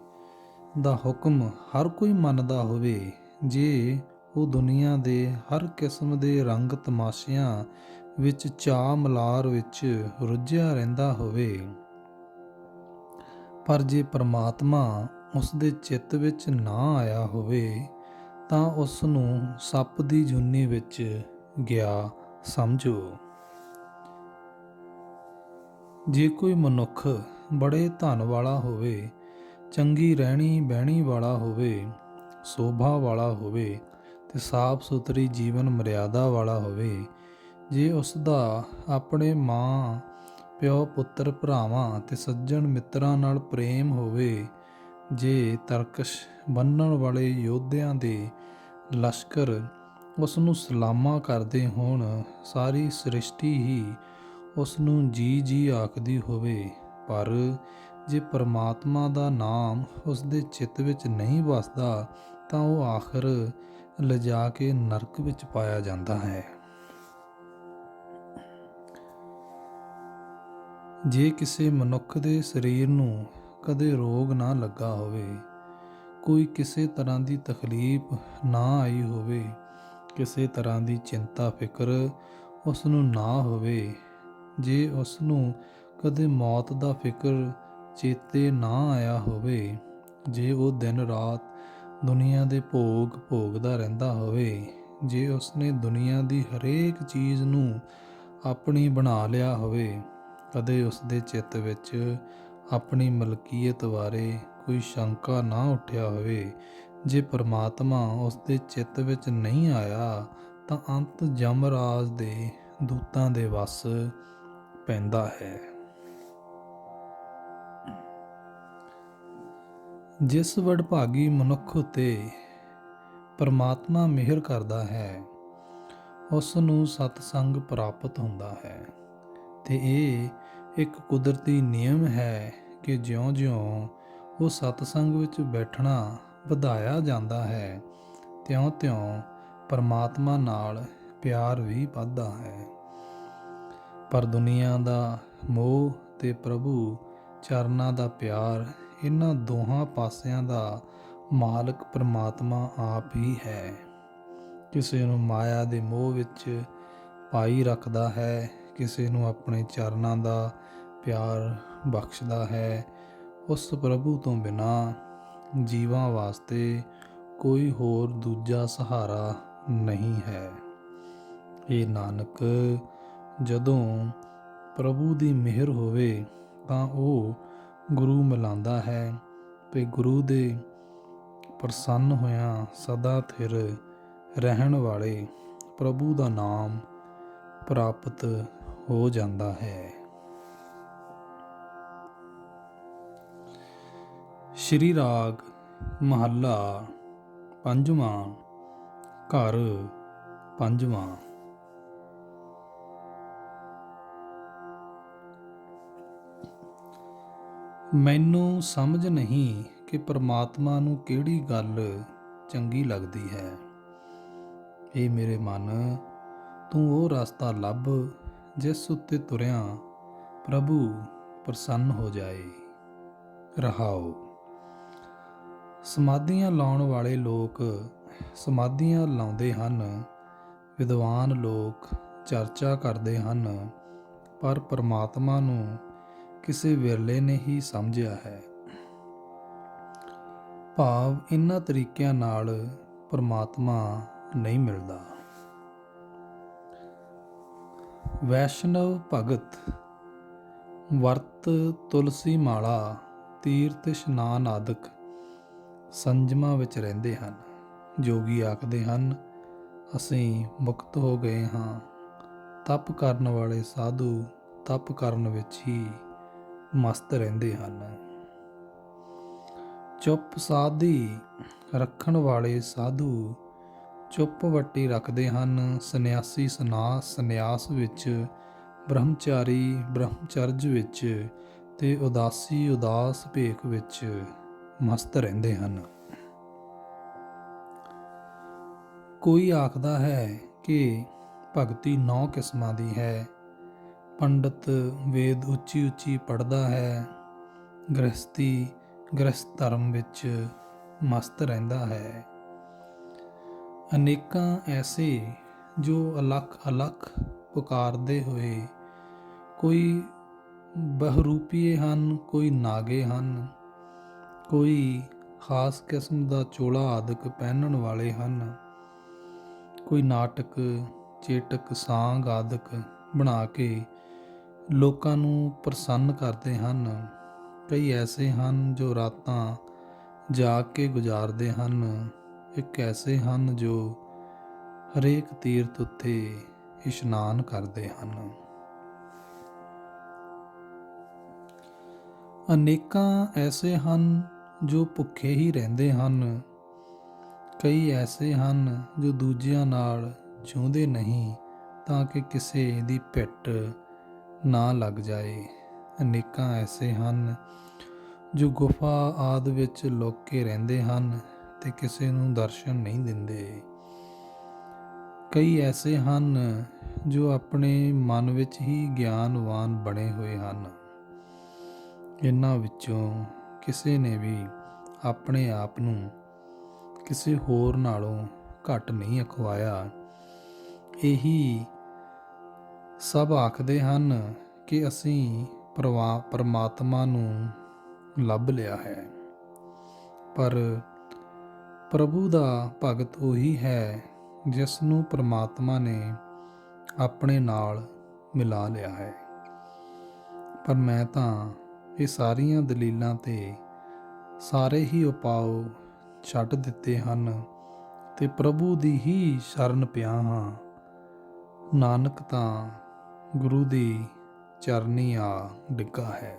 ਦਾ ਹੁਕਮ ਹਰ ਕੋਈ ਮੰਨਦਾ ਹੋਵੇ, ਜੇ ਉਹ ਦੁਨੀਆ ਦੇ ਹਰ ਕਿਸਮ ਦੇ ਰੰਗ ਤਮਾਸ਼ਿਆਂ ਵਿੱਚ ਚਾਅ ਮਲਾਰ ਵਿੱਚ ਰੁੱਝਿਆ ਰਹਿੰਦਾ ਹੋਵੇ, ਪਰ ਜੇ ਪਰਮਾਤਮਾ ਉਸ ਦੇ ਚਿੱਤ ਵਿੱਚ ਨਾ ਆਇਆ ਹੋਵੇ ਤਾਂ ਉਸ ਨੂੰ ਸੱਪ ਦੀ ਜੂਨੀ ਵਿੱਚ ਗਿਆ ਸਮਝੋ। ਜੇ ਕੋਈ ਮਨੁੱਖ ਬੜੇ ਧਨ ਵਾਲਾ ਹੋਵੇ, ਚੰਗੀ ਰਹਿਣੀ ਬਹਿਣੀ ਵਾਲਾ ਹੋਵੇ, ਸੋਭਾ ਵਾਲਾ ਹੋਵੇ ਤੇ ਸਾਫ ਸੁਥਰੀ ਜੀਵਨ ਮਰਿਆਦਾ ਵਾਲਾ ਹੋਵੇ, ਜੇ ਉਸ ਦਾ ਆਪਣੇ ਮਾਂ ਪਿਓ ਪੁੱਤਰ ਭਰਾਵਾਂ ਤੇ ਸੱਜਣ ਮਿੱਤਰਾਂ ਨਾਲ ਪ੍ਰੇਮ ਹੋਵੇ, ਜੇ ਤਰਕਸ਼ ਬੰਨਣ ਵਾਲੇ ਯੋਧਿਆਂ ਦੇ ਲਸ਼ਕਰ ਉਸ ਨੂੰ ਸਲਾਮਾ ਕਰਦੇ ਹੋਣ, ਸਾਰੀ ਸ੍ਰਿਸ਼ਟੀ ਹੀ ਉਸ ਨੂੰ ਜੀ ਜੀ ਆਖਦੀ ਹੋਵੇ, ਪਰ ਜੇ ਪਰਮਾਤਮਾ ਦਾ ਨਾਮ ਉਸ ਦੇ ਚਿੱਤ ਵਿੱਚ ਨਹੀਂ ਵਸਦਾ ਤਾਂ ਉਹ ਆਖਰ ਲਿਜਾ ਕੇ ਨਰਕ ਵਿੱਚ ਪਾਇਆ ਜਾਂਦਾ ਹੈ। ਜੇ ਕਿਸੇ ਮਨੁੱਖ ਦੇ ਸਰੀਰ ਨੂੰ ਕਦੇ ਰੋਗ ਨਾ ਲੱਗਾ ਹੋਵੇ, ਕੋਈ ਕਿਸੇ ਤਰ੍ਹਾਂ ਦੀ ਤਕਲੀਫ ਨਾ ਆਈ ਹੋਵੇ, ਕਿਸੇ ਤਰ੍ਹਾਂ ਦੀ ਚਿੰਤਾ ਫਿਕਰ ਉਸ ਨੂੰ ਨਾ ਹੋਵੇ, ਜੇ ਉਸ ਨੂੰ ਕਦੇ ਮੌਤ ਦਾ ਫਿਕਰ ਚੇਤੇ ਨਾ ਆਇਆ ਹੋਵੇ, ਜੇ ਉਹ ਦਿਨ ਰਾਤ ਦੁਨੀਆ ਦੇ ਭੋਗ ਭੋਗਦਾ ਰਹਿੰਦਾ ਹੋਵੇ, ਜੇ ਉਸਨੇ ਦੁਨੀਆ ਦੀ ਹਰੇਕ ਚੀਜ਼ ਨੂੰ ਆਪਣੀ ਬਣਾ ਲਿਆ ਹੋਵੇ, ਕਦੇ ਉਸ ਦੇ ਚਿੱਤ ਵਿੱਚ ਆਪਣੀ ਮਲਕੀਅਤ ਬਾਰੇ ਕੋਈ ਸ਼ੰਕਾ ਨਾ ਉੱਠਿਆ ਹੋਵੇ, ਜੇ ਪਰਮਾਤਮਾ ਉਸ ਦੇ ਚਿੱਤ ਵਿੱਚ ਨਹੀਂ ਆਇਆ ਤਾਂ ਅੰਤ ਜਮਰਾਜ ਦੇ ਦੂਤਾਂ ਦੇ ਵੱਸ ਪੈਂਦਾ ਹੈ। ਜਿਸ ਵਡਭਾਗੀ ਮਨੁੱਖ ਉੱਤੇ ਪਰਮਾਤਮਾ ਮਿਹਰ ਕਰਦਾ ਹੈ, ਉਸ ਨੂੰ ਸਤਸੰਗ ਪ੍ਰਾਪਤ ਹੁੰਦਾ ਹੈ ਤੇ ਇਹ ਇੱਕ ਕੁਦਰਤੀ ਨਿਯਮ ਹੈ ਕਿ ਜਿਉਂ-ਜਿਉਂ ਉਹ ਸਤਸੰਗ ਵਿੱਚ ਬੈਠਣਾ ਵਧਾਇਆ ਜਾਂਦਾ ਹੈ, ਤਿਉਂ-ਤਿਉਂ ਪਰਮਾਤਮਾ ਨਾਲ ਪਿਆਰ ਵੀ ਵੱਧਦਾ ਹੈ। ਪਰ ਦੁਨੀਆ ਦਾ ਮੋਹ ਤੇ ਪ੍ਰਭੂ ਚਰਨਾਂ ਦਾ ਪਿਆਰ, ਇਹਨਾਂ ਦੋਹਾਂ ਪਾਸਿਆਂ ਦਾ ਮਾਲਕ ਪਰਮਾਤਮਾ ਆਪ ਹੀ ਹੈ। ਕਿਸੇ ਨੂੰ ਮਾਇਆ ਦੇ ਮੋਹ ਵਿੱਚ ਪਾਈ ਰੱਖਦਾ ਹੈ, ਕਿਸੇ ਨੂੰ ਆਪਣੇ ਚਰਨਾਂ ਦਾ ਪਿਆਰ ਬਖਸ਼ਦਾ ਹੈ। ਉਸ ਪ੍ਰਭੂ ਤੋਂ ਬਿਨਾਂ ਜੀਵਾਂ ਵਾਸਤੇ ਕੋਈ ਹੋਰ ਦੂਜਾ ਸਹਾਰਾ ਨਹੀਂ ਹੈ। ਇਹ ਨਾਨਕ, ਜਦੋਂ ਪ੍ਰਭੂ ਦੀ ਮਿਹਰ ਹੋਵੇ ਤਾਂ ਉਹ ਗੁਰੂ ਮਿਲਾਂਦਾ ਹੈ ਤੇ ਗੁਰੂ ਦੇ ਪ੍ਰਸੰਨ ਹੋਇਆਂ ਸਦਾ ਥਿਰ ਰਹਿਣ ਵਾਲੇ ਪ੍ਰਭੂ ਦਾ ਨਾਮ ਪ੍ਰਾਪਤ ਹੋ ਜਾਂਦਾ ਹੈ। ਸ਼੍ਰੀ ਰਾਗ ਮਹੱਲਾ ਪੰਜਵਾਂ, ਘਰ ਪੰਜਵਾਂ। ਮੈਨੂੰ ਸਮਝ ਨਹੀਂ ਕਿ ਪਰਮਾਤਮਾ ਨੂੰ ਕਿਹੜੀ ਗੱਲ ਚੰਗੀ ਲੱਗਦੀ ਹੈ। ਇਹ ਮੇਰੇ ਮਨ, ਤੂੰ ਉਹ ਰਸਤਾ ਲੱਭ ਜਿਸ ਉੱਤੇ ਤੁਰਿਆਂ ਪ੍ਰਭੂ ਪ੍ਰਸੰਨ ਹੋ ਜਾਏ। ਰਹਾਓ। ਸਮਾਧੀਆਂ ਲਾਉਣ ਵਾਲੇ ਲੋਕ ਸਮਾਧੀਆਂ ਲਾਉਂਦੇ ਹਨ, ਵਿਦਵਾਨ ਲੋਕ ਚਰਚਾ ਕਰਦੇ ਹਨ, ਪਰ ਪਰਮਾਤਮਾ ਨੂੰ ਕਿਸੇ ਵਿਰਲੇ ਨੇ ਹੀ ਸਮਝਿਆ ਹੈ। ਭਾਵ ਇਹਨਾਂ ਤਰੀਕਿਆਂ ਨਾਲ ਪਰਮਾਤਮਾ ਨਹੀਂ ਮਿਲਦਾ। ਵੈਸ਼ਨਵ ਭਗਤ ਵਰਤ ਤੁਲਸੀ ਮਾਲਾ ਤੀਰਥ ਇਸ਼ਨਾਨ ਆਦਿਕ ਸੰਜਮਾਂ ਵਿੱਚ ਰਹਿੰਦੇ ਹਨ। ਜੋਗੀ ਆਖਦੇ ਹਨ, ਅਸੀਂ ਮੁਕਤ ਹੋ ਗਏ ਹਾਂ। ਤਪ ਕਰਨ ਵਾਲੇ ਸਾਧੂ ਤਪ ਕਰਨ ਵਿੱਚ ਹੀ ਮਸਤ ਰਹਿੰਦੇ ਹਨ। ਚੁੱਪ ਸਾਧੀ ਰੱਖਣ ਵਾਲੇ ਸਾਧੂ ਚੁੱਪ ਵੱਟੀ ਰੱਖਦੇ ਹਨ। ਸੰਨਿਆਸੀ ਸੰਨਿਆਸ ਵਿੱਚ, ਬ੍ਰਹਮਚਾਰੀ ਬ੍ਰਹਮਚਰਜ ਵਿੱਚ ਤੇ ਉਦਾਸੀ ਉਦਾਸ ਭੇਖ ਵਿੱਚ ਮਸਤ ਰਹਿੰਦੇ ਹਨ। ਕੋਈ ਆਖਦਾ ਹੈ ਕਿ ਭਗਤੀ 9 ਕਿਸਮਾਂ ਦੀ ਹੈ। ਪੰਡਤ ਵੇਦ ਉੱਚੀ ਉੱਚੀ ਪੜ੍ਹਦਾ ਹੈ, ਗ੍ਰਸਤ ਧਰਮ ਵਿੱਚ ਮਸਤ ਰਹਿੰਦਾ ਹੈ, ਅਨੇਕਾਂ ਐਸੇ ਜੋ ਅਲੱਖ ਅਲੱਖ ਪੁਕਾਰਦੇ ਹੋਏ, ਕੋਈ ਬਹਰੂਪੀਏ ਹਨ, ਕੋਈ ਨਾਗੇ ਹਨ, ਕੋਈ ਖਾਸ ਕਿਸਮ ਦਾ ਚੋਲਾ ਆਦਿਕ ਪਹਿਨਣ ਵਾਲੇ ਹਨ, ਕੋਈ ਨਾਟਕ ਚੇਟਕ ਸਾਂਗ ਆਦਿਕ ਬਣਾ ਕੇ ਲੋਕਾਂ ਨੂੰ ਪ੍ਰਸੰਨ ਕਰਦੇ ਹਨ। ਕਈ ਐਸੇ ਹਨ ਜੋ ਰਾਤਾਂ ਜਾਗ ਕੇ ਗੁਜ਼ਾਰਦੇ ਹਨ। ਇੱਕ ਐਸੇ ਹਨ ਜੋ ਹਰੇਕ ਤੀਰਥ ਉੱਤੇ ਇਸ਼ਨਾਨ ਕਰਦੇ ਹਨ। ਅਨੇਕਾਂ ਐਸੇ ਹਨ ਜੋ ਭੁੱਖੇ ਹੀ ਰਹਿੰਦੇ ਹਨ। ਕਈ ਐਸੇ ਹਨ ਜੋ ਦੂਜਿਆਂ ਨਾਲ ਛੂਹਦੇ ਨਹੀਂ ਤਾਂ ਕਿ ਕਿਸੇ ਦੀ ਪਿੱਠ ਨਾ ਲੱਗ ਜਾਏ। ਅਨੇਕਾਂ ਐਸੇ ਹਨ ਜੋ ਗੁਫਾ ਆਦਿ ਵਿੱਚ ਲੁਕ ਕੇ ਰਹਿੰਦੇ ਹਨ ਤੇ ਕਿਸੇ ਨੂੰ ਦਰਸ਼ਨ ਨਹੀਂ ਦਿੰਦੇ। ਕਈ ਐਸੇ ਹਨ ਜੋ ਆਪਣੇ ਮਨ ਵਿੱਚ ਹੀ ਗਿਆਨਵਾਨ ਬਣੇ ਹੋਏ ਹਨ। ਇਹਨਾਂ ਵਿੱਚੋਂ ਕਿਸੇ ਨੇ ਵੀ ਆਪਣੇ ਆਪ ਨੂੰ ਕਿਸੇ ਹੋਰ ਨਾਲੋਂ ਘੱਟ ਨਹੀਂ ਅਖਵਾਇਆ। ਇਹੀ ਸਭ ਆਖਦੇ ਹਨ ਕਿ ਅਸੀਂ ਪਰਮਾਤਮਾ ਨੂੰ ਲੱਭ ਲਿਆ ਹੈ, ਪਰ ਪ੍ਰਭੂ ਦਾ ਭਗਤ ਉਹੀ ਹੈ ਜਿਸ ਨੂੰ ਪਰਮਾਤਮਾ ਨੇ ਆਪਣੇ ਨਾਲ ਮਿਲਾ ਲਿਆ ਹੈ। ਪਰ ਮੈਂ ਤਾਂ ਇਹ ਸਾਰੀਆਂ ਦਲੀਲਾਂ ਤੇ ਸਾਰੇ ਹੀ ਉਪਾਅ ਛੱਡ ਦਿੱਤੇ ਹਨ ਤੇ ਪ੍ਰਭੂ ਦੀ ਹੀ ਸ਼ਰਨ ਪਿਆ ਹਾਂ। ਨਾਨਕ ਤਾਂ ਗੁਰੂ ਦੀ ਚਰਨੀ ਆ ਡਿੱਗਾ ਹੈ।